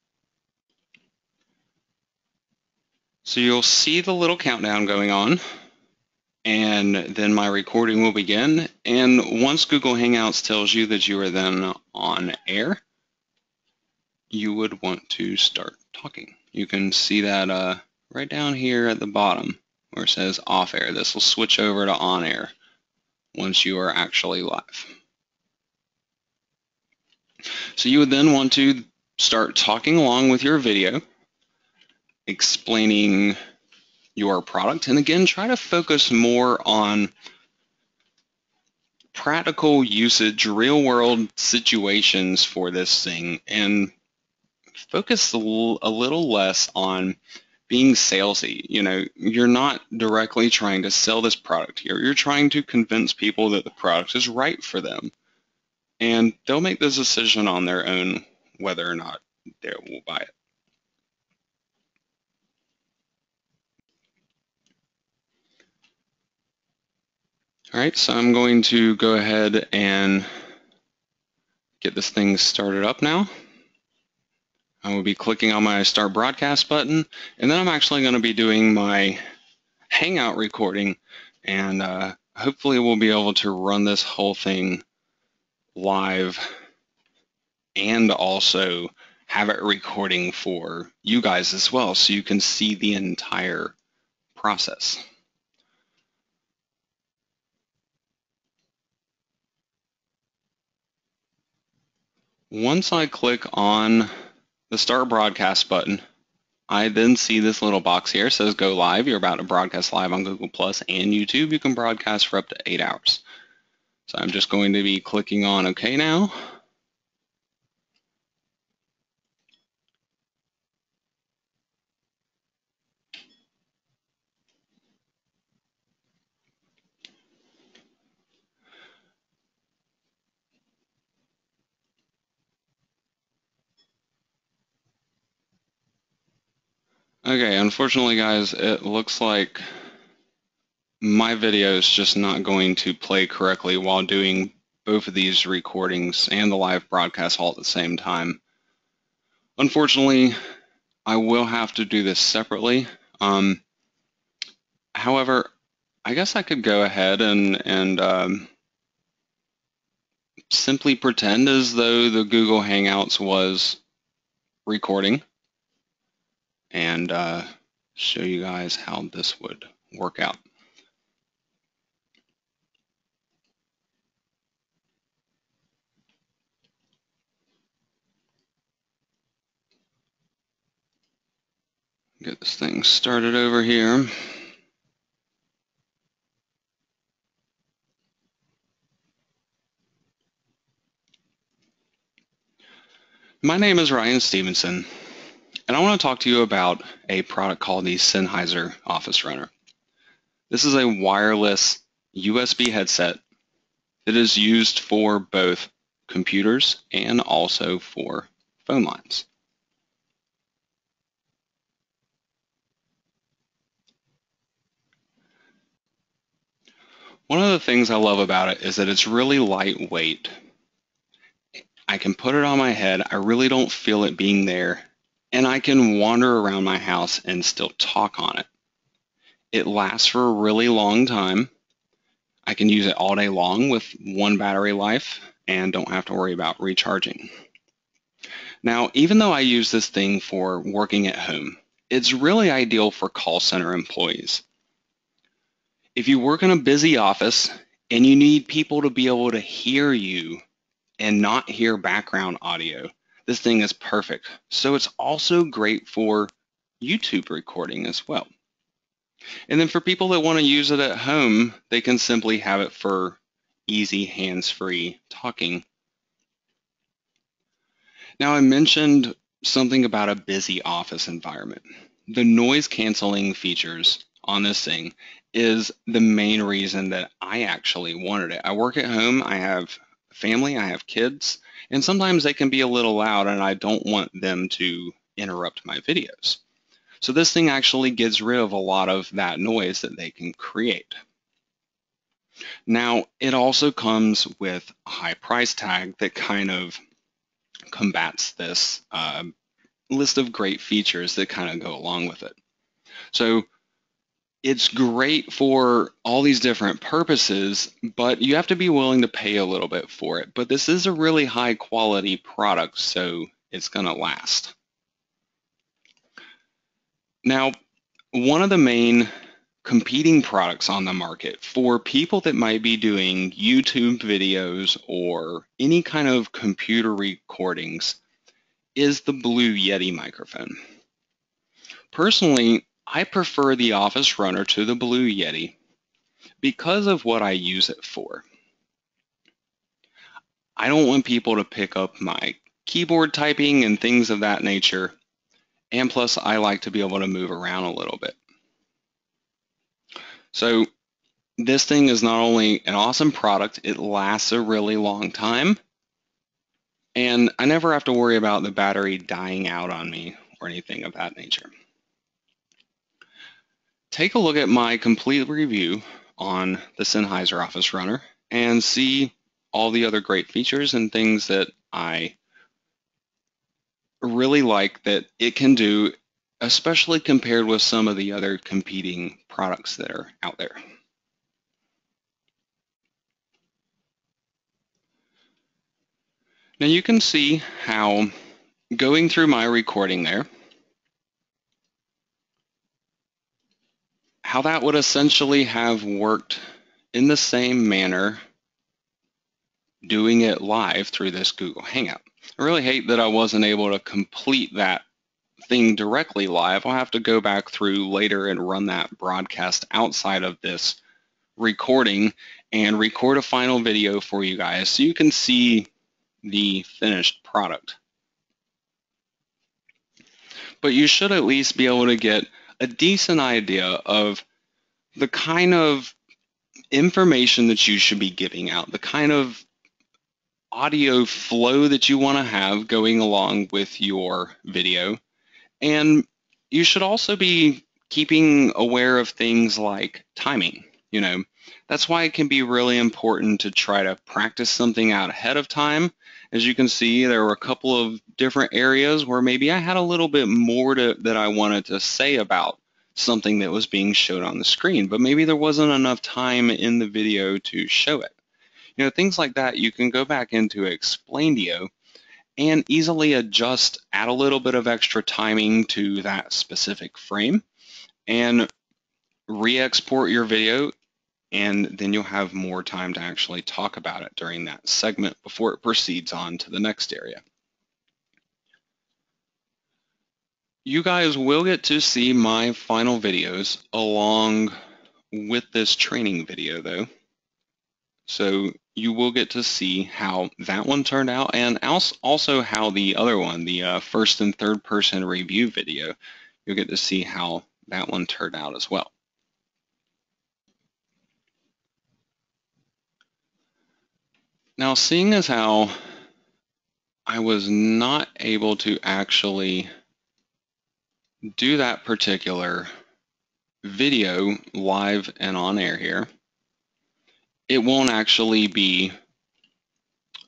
So you'll see the little countdown going on, and then my recording will begin. And once Google Hangouts tells you that you are then on air, you would want to start talking. You can see that right down here at the bottom where it says off air. This will switch over to on air once you are actually live. So you would then want to start talking along with your video, explaining your product, and again, try to focus more on practical usage, real world situations for this thing, and focus a little less on being salesy. You know, you're not directly trying to sell this product here. You're trying to convince people that the product is right for them. And they'll make this decision on their own whether or not they will buy it. All right, so I'm going to go ahead and get this thing started up now. I will be clicking on my Start Broadcast button, and then I'm actually going to be doing my Hangout recording, and hopefully we'll be able to run this whole thing live and also have it recording for you guys as well, so you can see the entire process. Once I click on the Start Broadcast button, I then see this little box here. It says go live. You're about to broadcast live on Google Plus and YouTube. You can broadcast for up to 8 hours. So I'm just going to be clicking on OK now. Okay, unfortunately, guys, it looks like my video is just not going to play correctly while doing both of these recordings and the live broadcast all at the same time. Unfortunately, I will have to do this separately. However, I guess I could go ahead and simply pretend as though the Google Hangouts was recording and show you guys how this would work out. Get this thing started over here. My name is Ryan Stevenson, and I want to talk to you about a product called the Sennheiser Office Runner. This is a wireless USB headset that is used for both computers and also for phone lines. One of the things I love about it is that it's really lightweight. I can put it on my head. I really don't feel it being there, and I can wander around my house and still talk on it. It lasts for a really long time. I can use it all day long with one battery life and don't have to worry about recharging. Now, even though I use this thing for working at home, it's really ideal for call center employees. If you work in a busy office and you need people to be able to hear you and not hear background audio, this thing is perfect. So it's also great for YouTube recording as well. And then for people that want to use it at home, they can simply have it for easy hands-free talking. Now, I mentioned something about a busy office environment. The noise canceling features on this thing is the main reason that I actually wanted it. I work at home, I have family, I have kids, and sometimes they can be a little loud and I don't want them to interrupt my videos. So this thing actually gets rid of a lot of that noise that they can create. Now, it also comes with a high price tag that kind of combats this list of great features that kind of go along with it. So it's great for all these different purposes, but you have to be willing to pay a little bit for it. But this is a really high quality product, so it's going to last. Now, one of the main competing products on the market for people that might be doing YouTube videos or any kind of computer recordings is the Blue Yeti microphone. Personally, I prefer the Office Runner to the Blue Yeti because of what I use it for. I don't want people to pick up my keyboard typing and things of that nature. And plus, I like to be able to move around a little bit. So this thing is not only an awesome product, it lasts a really long time. And I never have to worry about the battery dying out on me or anything of that nature. Take a look at my complete review on the Sennheiser Office Runner and see all the other great features and things that I really like that it can do, especially compared with some of the other competing products that are out there. Now you can see how going through my recording there, how that would essentially have worked in the same manner doing it live through this Google Hangout. I really hate that I wasn't able to complete that thing directly live. I'll have to go back through later and run that broadcast outside of this recording and record a final video for you guys so you can see the finished product. But you should at least be able to get a decent idea of the kind of information that you should be giving out, the kind of audio flow that you want to have going along with your video. And you should also be keeping aware of things like timing. You know, that's why it can be really important to try to practice something out ahead of time. As you can see, there were a couple of different areas where maybe I had a little bit more that I wanted to say about something that was being showed on the screen, but maybe there wasn't enough time in the video to show it. You know, things like that, you can go back into Explaindio and easily adjust, add a little bit of extra timing to that specific frame, and re-export your video, and then you'll have more time to actually talk about it during that segment before it proceeds on to the next area. You guys will get to see my final videos along with this training video though. So you will get to see how that one turned out and also how the other one, the first and third person review video, you'll get to see how that one turned out as well. Now, seeing as how I was not able to actually do that particular video live and on air here, it won't actually be,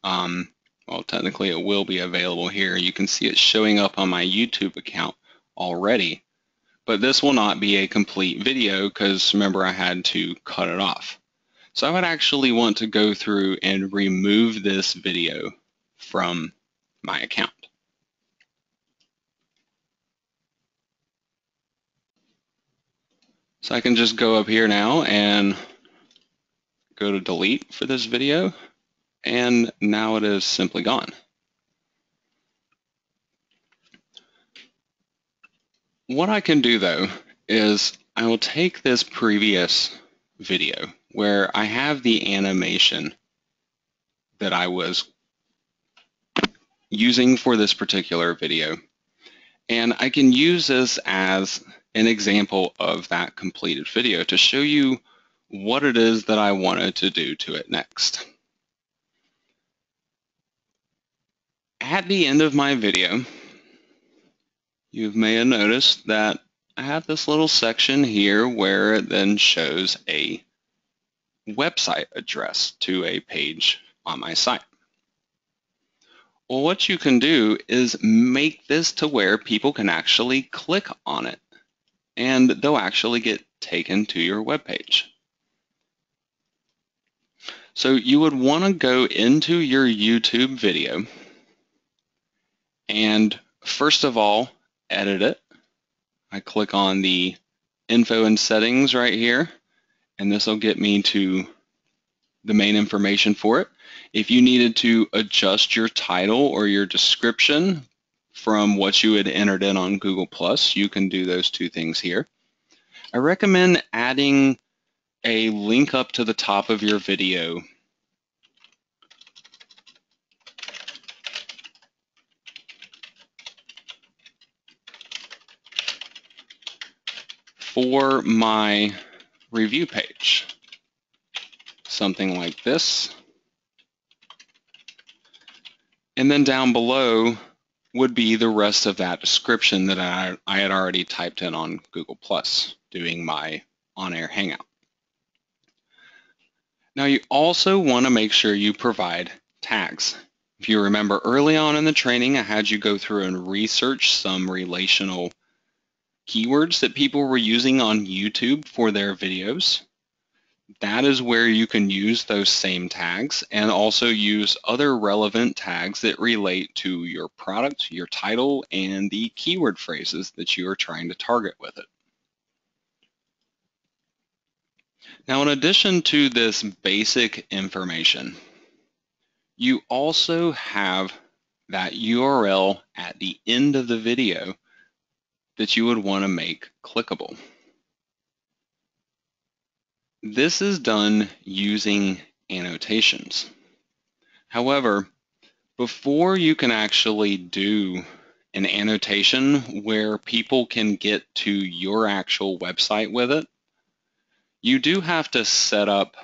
well, technically it will be available here. You can see it showing up on my YouTube account already, but this will not be a complete video because remember I had to cut it off. So I would actually want to go through and remove this video from my account. So I can just go up here now and go to delete for this video, and now it is simply gone. What I can do though is I will take this previous video where I have the animation that I was using for this particular video, and I can use this as an example of that completed video to show you what it is that I wanted to do to it next. At the end of my video, you may have noticed that I have this little section here where it then shows a website address to a page on my site. Well, what you can do is make this to where people can actually click on it and they'll actually get taken to your web page. So you would want to go into your YouTube video and first of all, edit it. I click on the info and settings right here, and this will get me to the main information for it. If you needed to adjust your title or your description from what you had entered in on Google+, you can do those two things here. I recommend adding a link up to the top of your video for my review page. Something like this. And then down below would be the rest of that description that I had already typed in on Google+, doing my on-air Hangout. Now you also want to make sure you provide tags. If you remember early on in the training, I had you go through and research some relational keywords that people were using on YouTube for their videos. That is where you can use those same tags and also use other relevant tags that relate to your product, your title, and the keyword phrases that you are trying to target with it. Now, in addition to this basic information, you also have that URL at the end of the video that you would want to make clickable. This is done using annotations. However, before you can actually do an annotation where people can get to your actual website with it, you do have to set up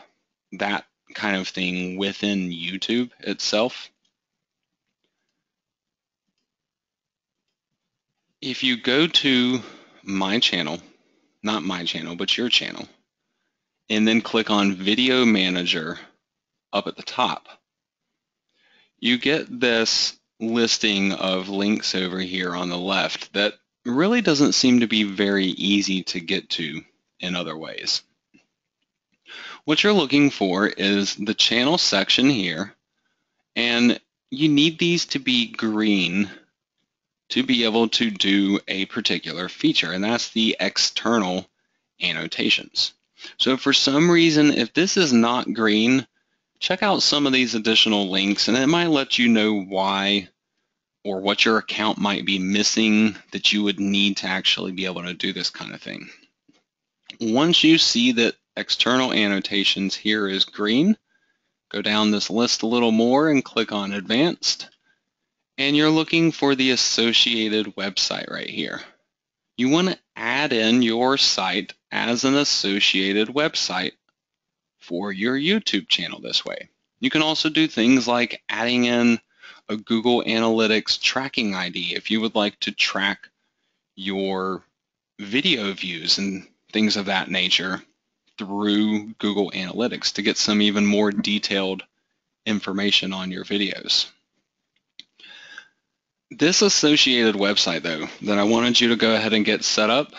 that kind of thing within YouTube itself. If you go to my channel, not my channel, but your channel, and then click on Video Manager up at the top, you get this listing of links over here on the left that really doesn't seem to be very easy to get to in other ways. What you're looking for is the channel section here, and you need these to be green to be able to do a particular feature, and that's the external annotations. So for some reason, if this is not green, check out some of these additional links, and it might let you know why or what your account might be missing that you would need to actually be able to do this kind of thing. Once you see that external annotations here is green, go down this list a little more and click on Advanced, and you're looking for the associated website right here. You want to add in your site as an associated website for your YouTube channel this way. You can also do things like adding in a Google Analytics tracking ID if you would like to track your video views and things of that nature through Google Analytics to get some even more detailed information on your videos. This associated website, though, that I wanted you to go ahead and get set up,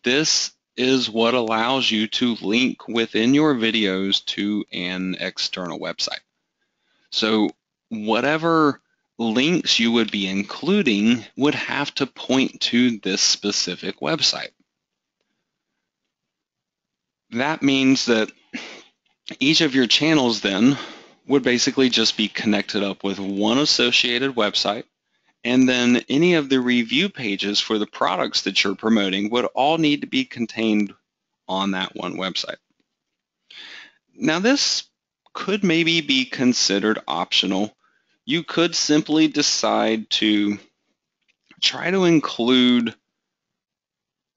this is what allows you to link within your videos to an external website. So whatever links you would be including would have to point to this specific website. That means that each of your channels then would basically just be connected up with one associated website, and then any of the review pages for the products that you're promoting would all need to be contained on that one website. Now this could maybe be considered optional. You could simply decide to try to include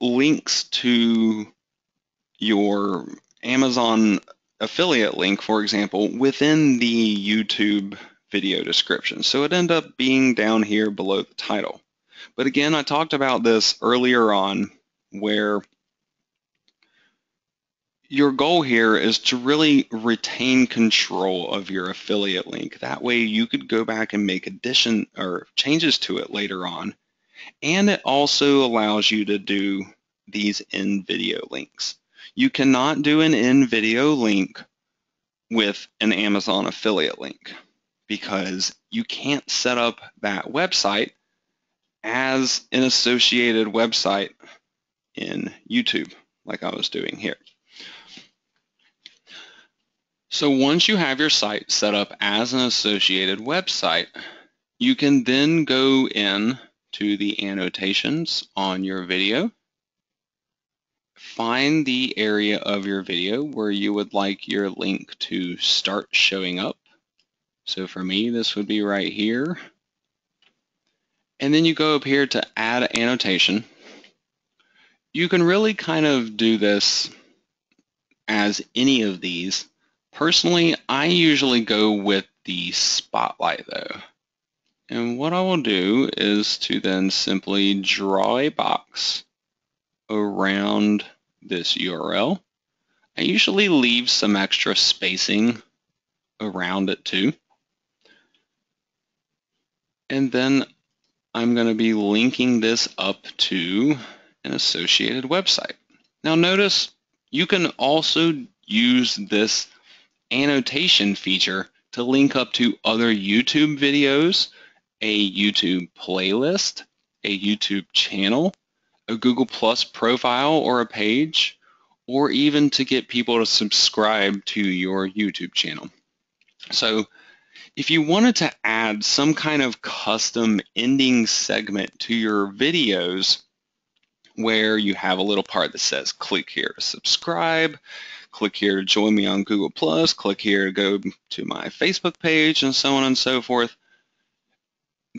links to your Amazon affiliate link, for example, within the YouTube video description. So it end up being down here below the title. But again, I talked about this earlier on, where your goal here is to really retain control of your affiliate link. That way you could go back and make addition or changes to it later on. And it also allows you to do these in-video links. You cannot do an in-video link with an Amazon affiliate link because you can't set up that website as an associated website in YouTube like I was doing here. So once you have your site set up as an associated website, you can then go in to the annotations on your video, find the area of your video where you would like your link to start showing up. So for me, this would be right here. And then you go up here to add annotation. You can really kind of do this as any of these. Personally, I usually go with the spotlight though. And what I will do is to then simply draw a box around this URL. I usually leave some extra spacing around it too. And then I'm going to be linking this up to an associated website. Now notice you can also use this annotation feature to link up to other YouTube videos, a YouTube playlist, a YouTube channel, a Google Plus profile or a page, or even to get people to subscribe to your YouTube channel. So if you wanted to add some kind of custom ending segment to your videos where you have a little part that says click here to subscribe, click here to join me on Google Plus, click here to go to my Facebook page, and so on and so forth,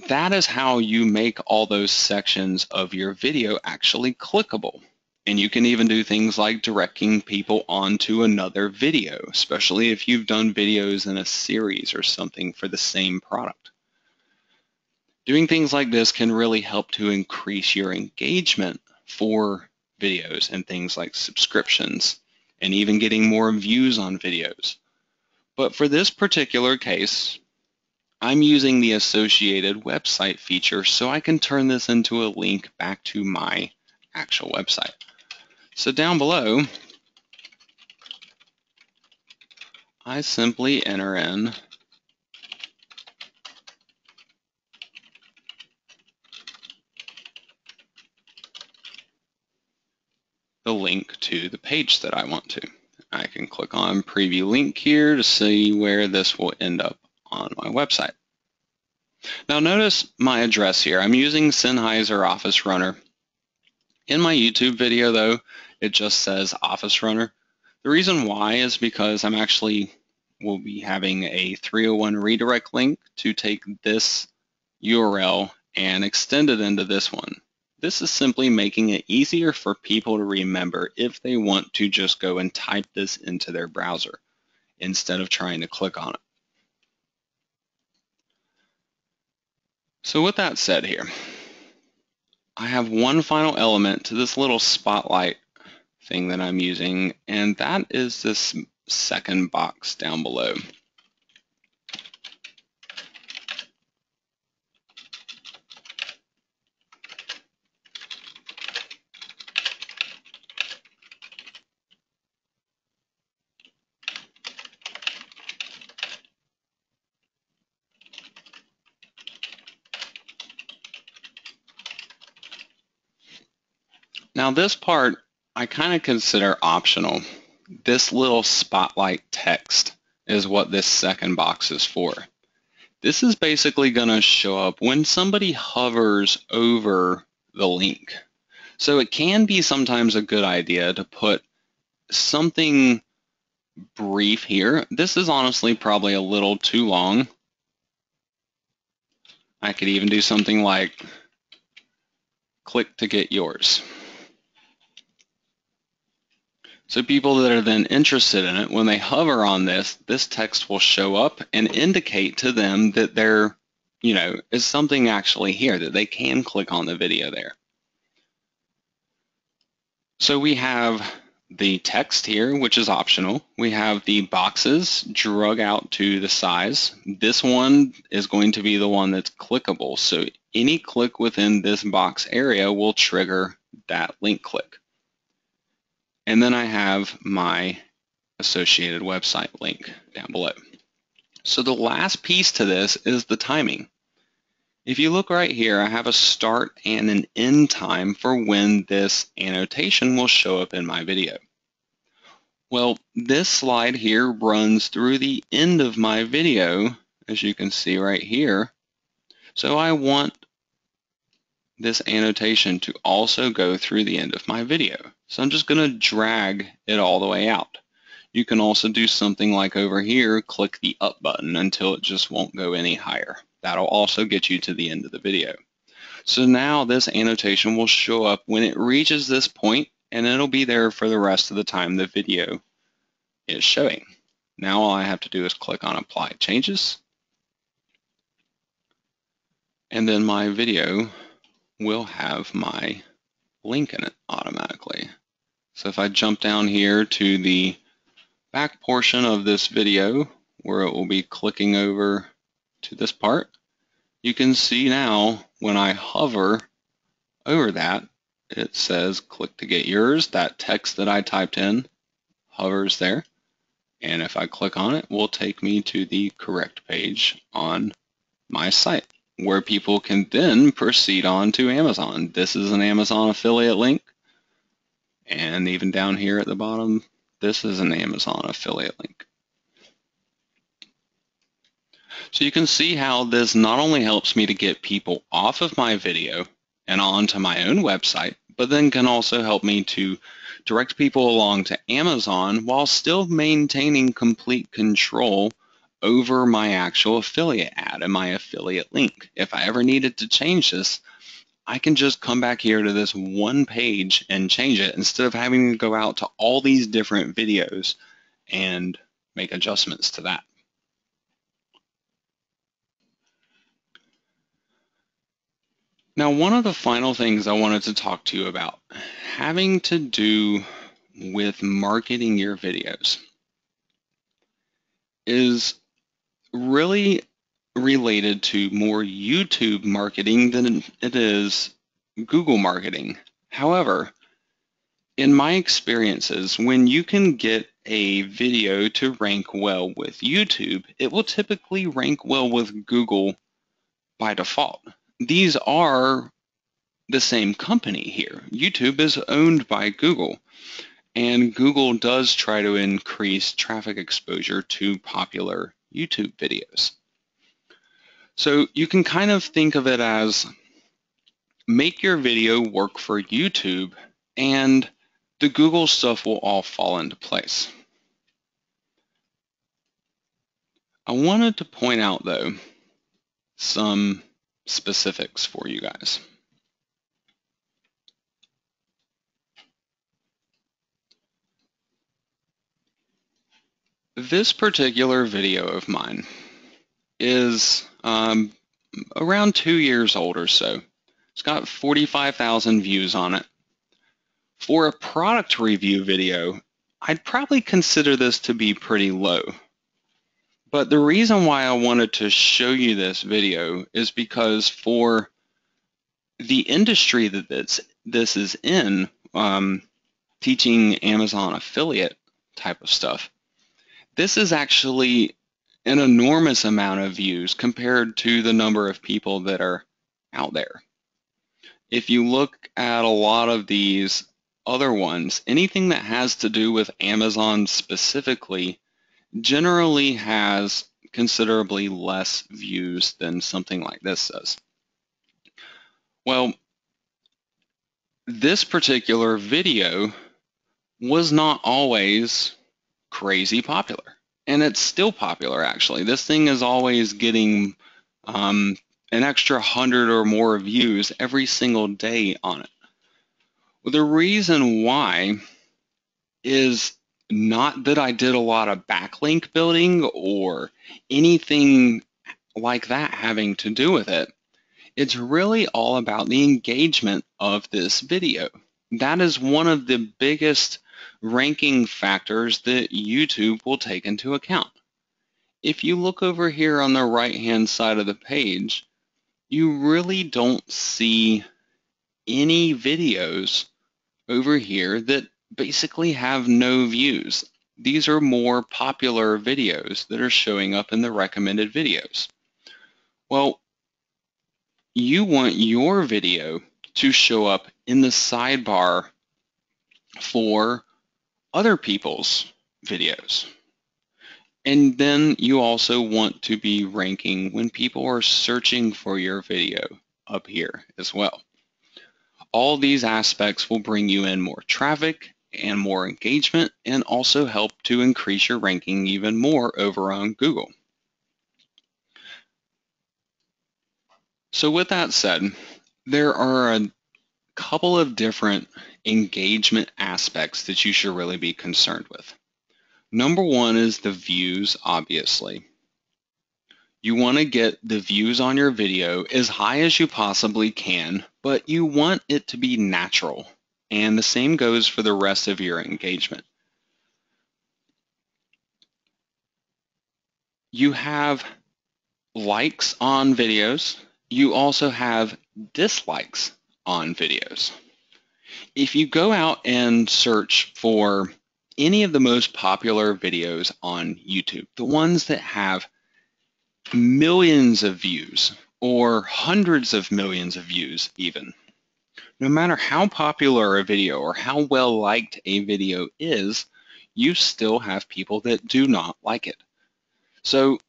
that is how you make all those sections of your video actually clickable. And you can even do things like directing people onto another video, especially if you've done videos in a series or something for the same product. Doing things like this can really help to increase your engagement for videos and things like subscriptions and even getting more views on videos. But for this particular case, I'm using the associated website feature so I can turn this into a link back to my actual website. So down below, I simply enter in the link to the page that I want to. I can click on preview link here to see where this will end up on my website. Now notice my address here. I'm using Sennheiser Office Runner. In my YouTube video though, it just says Office Runner. The reason why is because I'm actually will be having a 301 redirect link to take this URL and extend it into this one. This is simply making it easier for people to remember if they want to just go and type this into their browser instead of trying to click on it. So with that said here, I have one final element to this little spotlight thing that I'm using, and that is this second box down below. Now this part I kind of consider optional. This little spotlight text is what this second box is for. This is basically going to show up when somebody hovers over the link. So it can be sometimes a good idea to put something brief here. This is honestly probably a little too long. I could even do something like click to get yours. So people that are then interested in it, when they hover on this, this text will show up and indicate to them that there, is something actually here, that they can click on the video there. So we have the text here, which is optional. We have the boxes drug out to the size. This one is going to be the one that's clickable. So any click within this box area will trigger that link click. And then I have my associated website link down below. So the last piece to this is the timing. If you look right here, I have a start and an end time for when this annotation will show up in my video. Well, this slide here runs through the end of my video, as you can see right here. So I want this annotation to also go through the end of my video. So I'm just going to drag it all the way out. You can also do something like over here, click the up button until it just won't go any higher. That'll also get you to the end of the video. So now this annotation will show up when it reaches this point, and it'll be there for the rest of the time the video is showing. Now all I have to do is click on Apply Changes, and then my video will have my link in it automatically. So if I jump down here to the back portion of this video where it will be clicking over to this part, you can see now when I hover over that, it says click to get yours. That text that I typed in hovers there. And if I click on it, it will take me to the correct page on my site where people can then proceed on to Amazon. This is an Amazon affiliate link. And even down here at the bottom, this is an Amazon affiliate link. So you can see how this not only helps me to get people off of my video and onto my own website, but then can also help me to direct people along to Amazon while still maintaining complete control over my actual affiliate ad and my affiliate link. If I ever needed to change this, I can just come back here to this one page and change it instead of having to go out to all these different videos and make adjustments to that. Now, one of the final things I wanted to talk to you about having to do with marketing your videos is really related to more YouTube marketing than it is Google marketing. However, in my experiences, when you can get a video to rank well with YouTube, it will typically rank well with Google by default. These are the same company here. YouTube is owned by Google, and Google does try to increase traffic exposure to popular YouTube videos. So you can kind of think of it as make your video work for YouTube, and the Google stuff will all fall into place. I wanted to point out, though, some specifics for you guys. This particular video of mine is around 2 years old or so. It's got 45,000 views on it. For a product review video, I'd probably consider this to be pretty low. But the reason why I wanted to show you this video is because for the industry that this is in, teaching Amazon affiliate type of stuff, this is actually an enormous amount of views compared to the number of people that are out there. If you look at a lot of these other ones, anything that has to do with Amazon specifically generally has considerably less views than something like this does. Well, this particular video was not always crazy popular, and it's still popular actually. This thing is always getting an extra 100 or more views every single day on it. Well, the reason why is not that I did a lot of backlink building or anything like that having to do with it. It's really all about the engagement of this video. That is one of the biggest ranking factors that YouTube will take into account. If you look over here on the right-hand side of the page, you really don't see any videos over here that basically have no views. These are more popular videos that are showing up in the recommended videos. Well, you want your video to show up in the sidebar for other people's videos. And then you also want to be ranking when people are searching for your video up here as well. All these aspects will bring you in more traffic and more engagement, and also help to increase your ranking even more over on Google. So with that said, There are a couple of different engagement aspects that you should really be concerned with. Number one is the views, obviously. You want to get the views on your video as high as you possibly can, but you want it to be natural. And the same goes for the rest of your engagement. You have likes on videos. You also have dislikes on videos. If you go out and search for any of the most popular videos on YouTube, the ones that have millions of views or hundreds of millions of views even, no matter how popular a video or how well liked a video is, you still have people that do not like it. So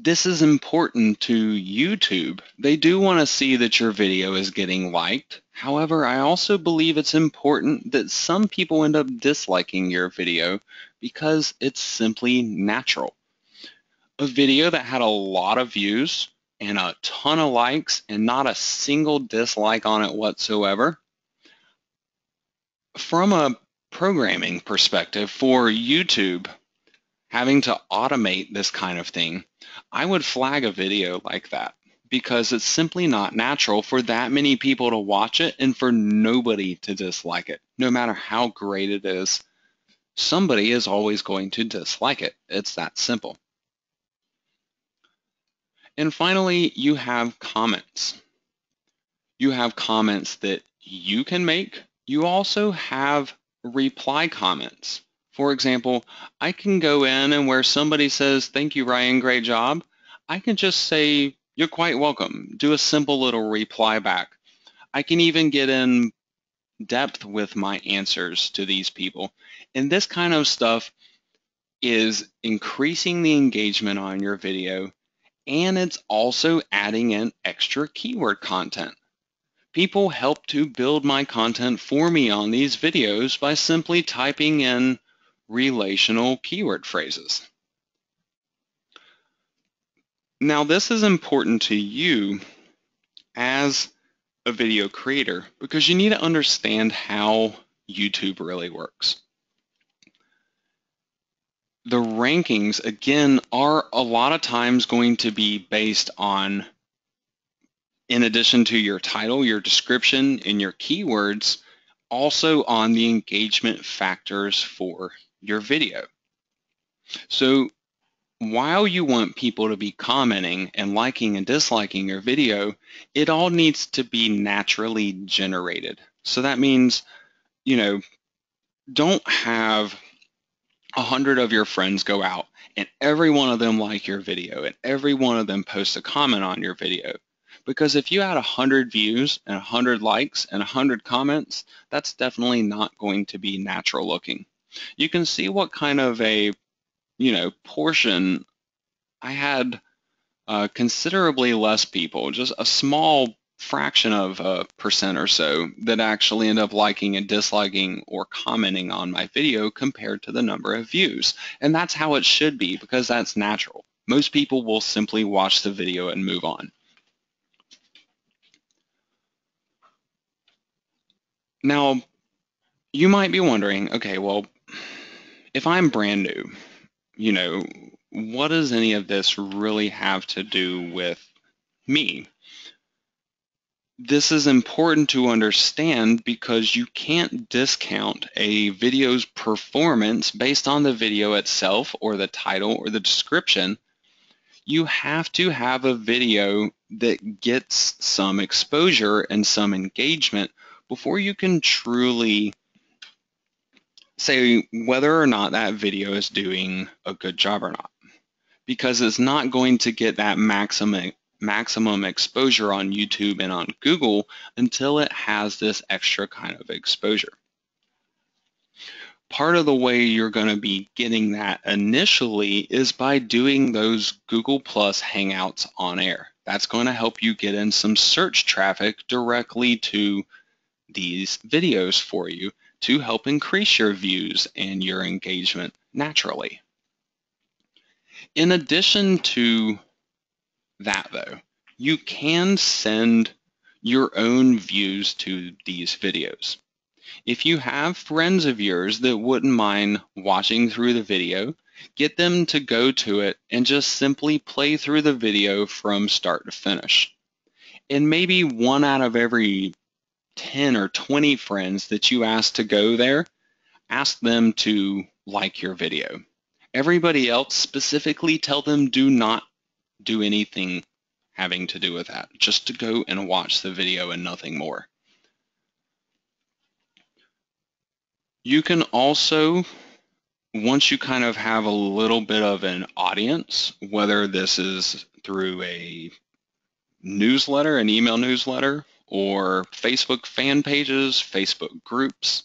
this is important to YouTube. They do want to see that your video is getting liked. However, I also believe it's important that some people end up disliking your video because it's simply natural. A video that had a lot of views and a ton of likes and not a single dislike on it whatsoever, from a programming perspective for YouTube, having to automate this kind of thing, I would flag a video like that because it's simply not natural for that many people to watch it and for nobody to dislike it. No matter how great it is, somebody is always going to dislike it. It's that simple. And finally, you have comments. You have comments that you can make. You also have reply comments. For example, I can go in and where somebody says, "Thank you, Ryan, great job," I can just say, "You're quite welcome." Do a simple little reply back. I can even get in depth with my answers to these people. And this kind of stuff is increasing the engagement on your video, and it's also adding in extra keyword content. People help to build my content for me on these videos by simply typing in relational keyword phrases. Now, this is important to you as a video creator because you need to understand how YouTube really works. The rankings, again, are a lot of times going to be based on, in addition to your title, your description, and your keywords, also on the engagement factors for your video. So while you want people to be commenting and liking and disliking your video, it all needs to be naturally generated. So that means, don't have 100 of your friends go out and every one of them like your video and every one of them post a comment on your video. Because if you had 100 views and 100 likes and 100 comments, that's definitely not going to be natural looking. You can see what kind of a, portion. I had considerably less people, just a small fraction of a percent or so that actually end up liking and disliking or commenting on my video compared to the number of views. And that's how it should be because that's natural. Most people will simply watch the video and move on. Now, you might be wondering, okay, well, if I'm brand new, what does any of this really have to do with me? This is important to understand because you can't discount a video's performance based on the video itself or the title or the description. You have to have a video that gets some exposure and some engagement before you can truly say whether or not that video is doing a good job or not. Because it's not going to get that maximum exposure on YouTube and on Google until it has this extra kind of exposure. Part of the way you're going to be getting that initially is by doing those Google Plus Hangouts on air. That's going to help you get in some search traffic directly to these videos for you to help increase your views and your engagement naturally. In addition to that, though, you can your own views to these videos. If you have friends of yours that wouldn't mind watching through the video, get them to go to it and just simply play through the video from start to finish. And maybe 1 out of every 10 or 20 friends that you ask to go there, ask them to like your video. Everybody else, specifically tell them do not do anything having to do with that, just to go and watch the video and nothing more. You can also, once you kind of have a little bit of an audience, whether this is through a newsletter, an email newsletter, or Facebook fan pages, Facebook groups,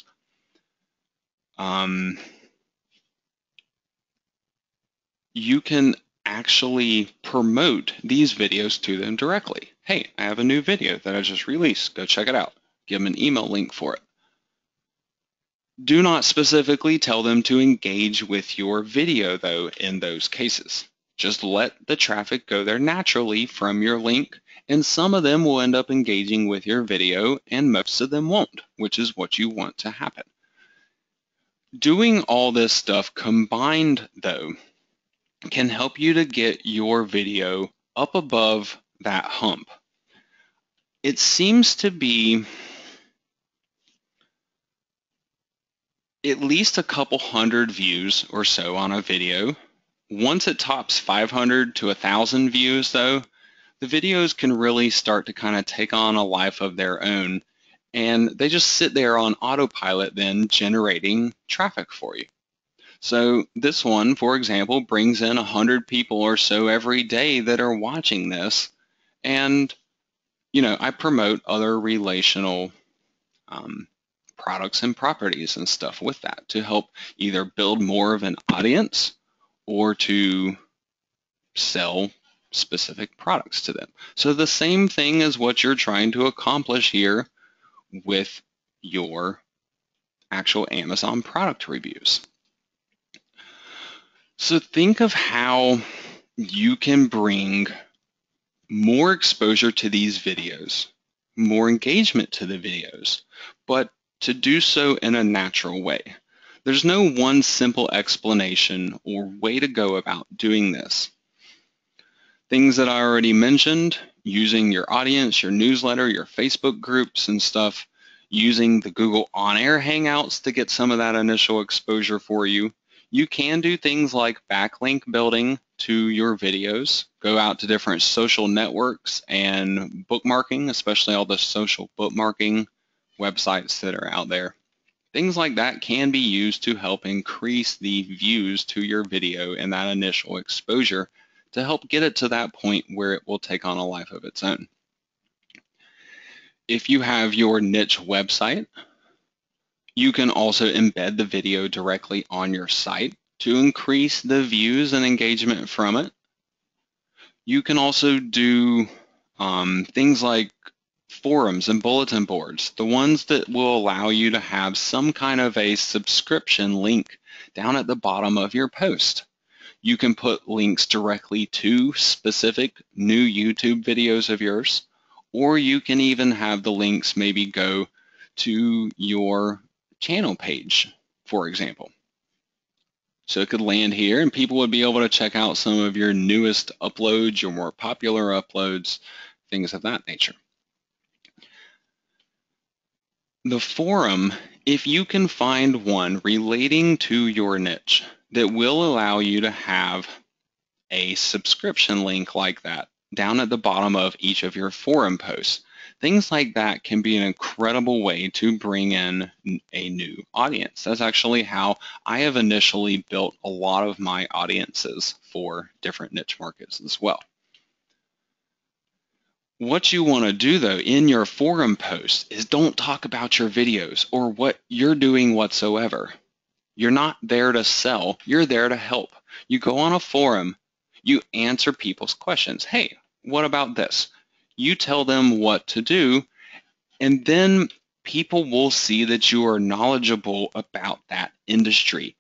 you can actually promote these videos to them directly. Hey, I have a new video that I just released. Go check it out. Give them an email link for it. Do not specifically tell them to engage with your video, though, in those cases. Just let the traffic go there naturally from your link, and some of them will end up engaging with your video, and most of them won't, which is what you want to happen. Doing all this stuff combined, though, can help you to get your video up above that hump. It seems to be at least a couple hundred views or so on a video. Once it tops 500 to 1,000 views, though, the videos can really start to kind of take on a life of their own, and they just sit there on autopilot then generating traffic for you. So this one, for example, brings in 100 people or so every day that are watching this, and I promote other relational products and properties and stuff with that to help either build more of an audience or to sell specific products to them. So the same thing as what you're trying to accomplish here with your actual Amazon product reviews. So think of how you can bring more exposure to these videos, more engagement to the videos, but to do so in a natural way. There's no one simple explanation or way to go about doing this. Things that I already mentioned, using your audience, your newsletter, your Facebook groups and stuff, using the Google On-Air Hangouts to get some of that initial exposure for you. You can do things like backlink building to your videos, go out to different social networks and bookmarking, especially all the social bookmarking websites that are out there. Things like that can be used to help increase the views to your video and that initial exposure to help get it to that point where it will take on a life of its own. If you have your niche website, you can also embed the video directly on your site to increase the views and engagement from it. You can also do things like forums and bulletin boards, the ones that will allow you to have some kind of a subscription link down at the bottom of your post. You can put links directly to specific new YouTube videos of yours, or you can even have the links maybe go to your channel page, for example. So it could land here and people would be able to check out some of your newest uploads, your more popular uploads, things of that nature. The forum, if you can find one relating to your niche that will allow you to have a subscription link like that down at the bottom of each of your forum posts, things like that can be an incredible way to bring in a new audience. That's actually how I have initially built a lot of my audiences for different niche markets as well. What you want to do, though, in your forum posts is don't talk about your videos or what you're doing whatsoever. You're not there to sell. You're there to help. You go on a forum. You answer people's questions. Hey, what about this? You tell them what to do, and then people will see that you are knowledgeable about that industry,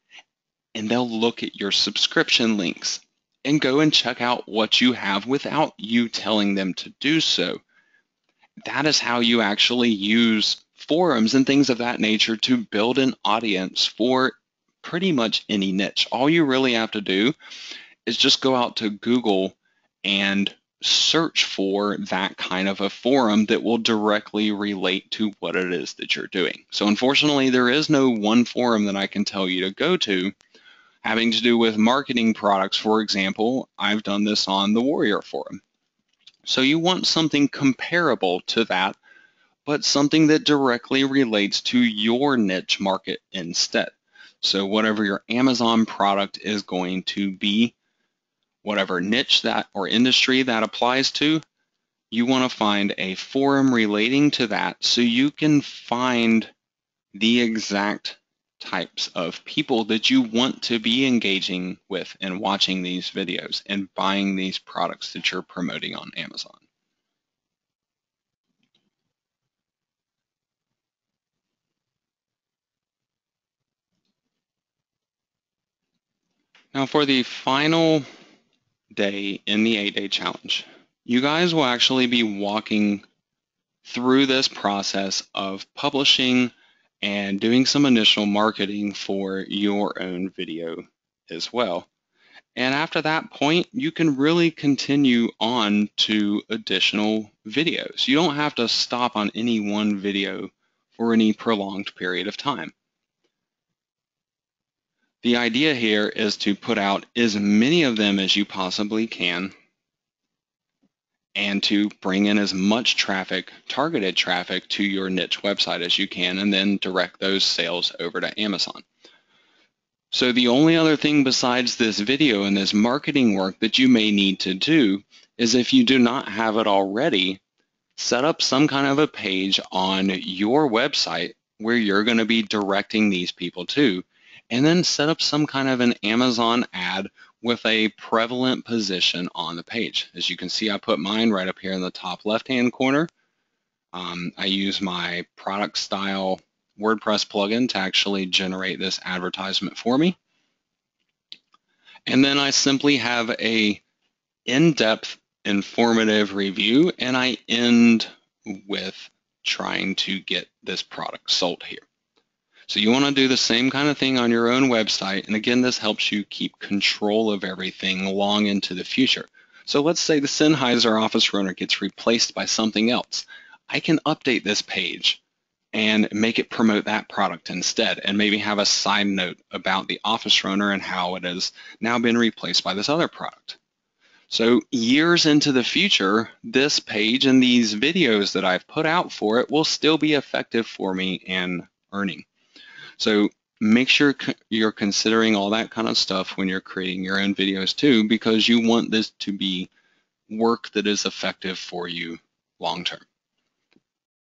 and they'll look at your subscription links and go and check out what you have without you telling them to do so. that is how you actually use forums and things of that nature to build an audience for pretty much any niche. All you really have to do is just go out to Google and search for that kind of a forum that will directly relate to what it is that you're doing. So unfortunately, there is no one forum that I can tell you to go to having to do with marketing products. For example, I've done this on the Warrior Forum. So you want something comparable to that, but something that directly relates to your niche market instead. So whatever your Amazon product is going to be, whatever niche that or industry that applies to, you want to find a forum relating to that so you can find the exact types of people that you want to be engaging with and watching these videos and buying these products that you're promoting on Amazon. Now for the final day in the 8-day challenge, you guys will actually be walking through this process of publishing and doing some initial marketing for your own video as well. And after that point, you can really continue on to additional videos. You don't have to stop on any one video for any prolonged period of time. The idea here is to put out as many of them as you possibly can and to bring in as much traffic, targeted traffic, to your niche website as you can, and then direct those sales over to Amazon. So the only other thing besides this video and this marketing work that you may need to do is, if you do not have it already, set up some kind of a page on your website where you're going to be directing these people to, and then set up some kind of an Amazon ad with a prevalent position on the page. As you can see, I put mine right up here in the top left-hand corner. I use my product style WordPress plugin to actually generate this advertisement for me. And then I simply have a in-depth, informative review, and I end with trying to get this product sold here. So you want to do the same kind of thing on your own website. And again, this helps you keep control of everything long into the future. So let's say the Sennheiser Office Runner gets replaced by something else. I can update this page and make it promote that product instead, and maybe have a side note about the Office Runner and how it has now been replaced by this other product. So years into the future, this page and these videos that I've put out for it will still be effective for me in earning. So make sure you're considering all that kind of stuff when you're creating your own videos too, because you want this to be work that is effective for you long term.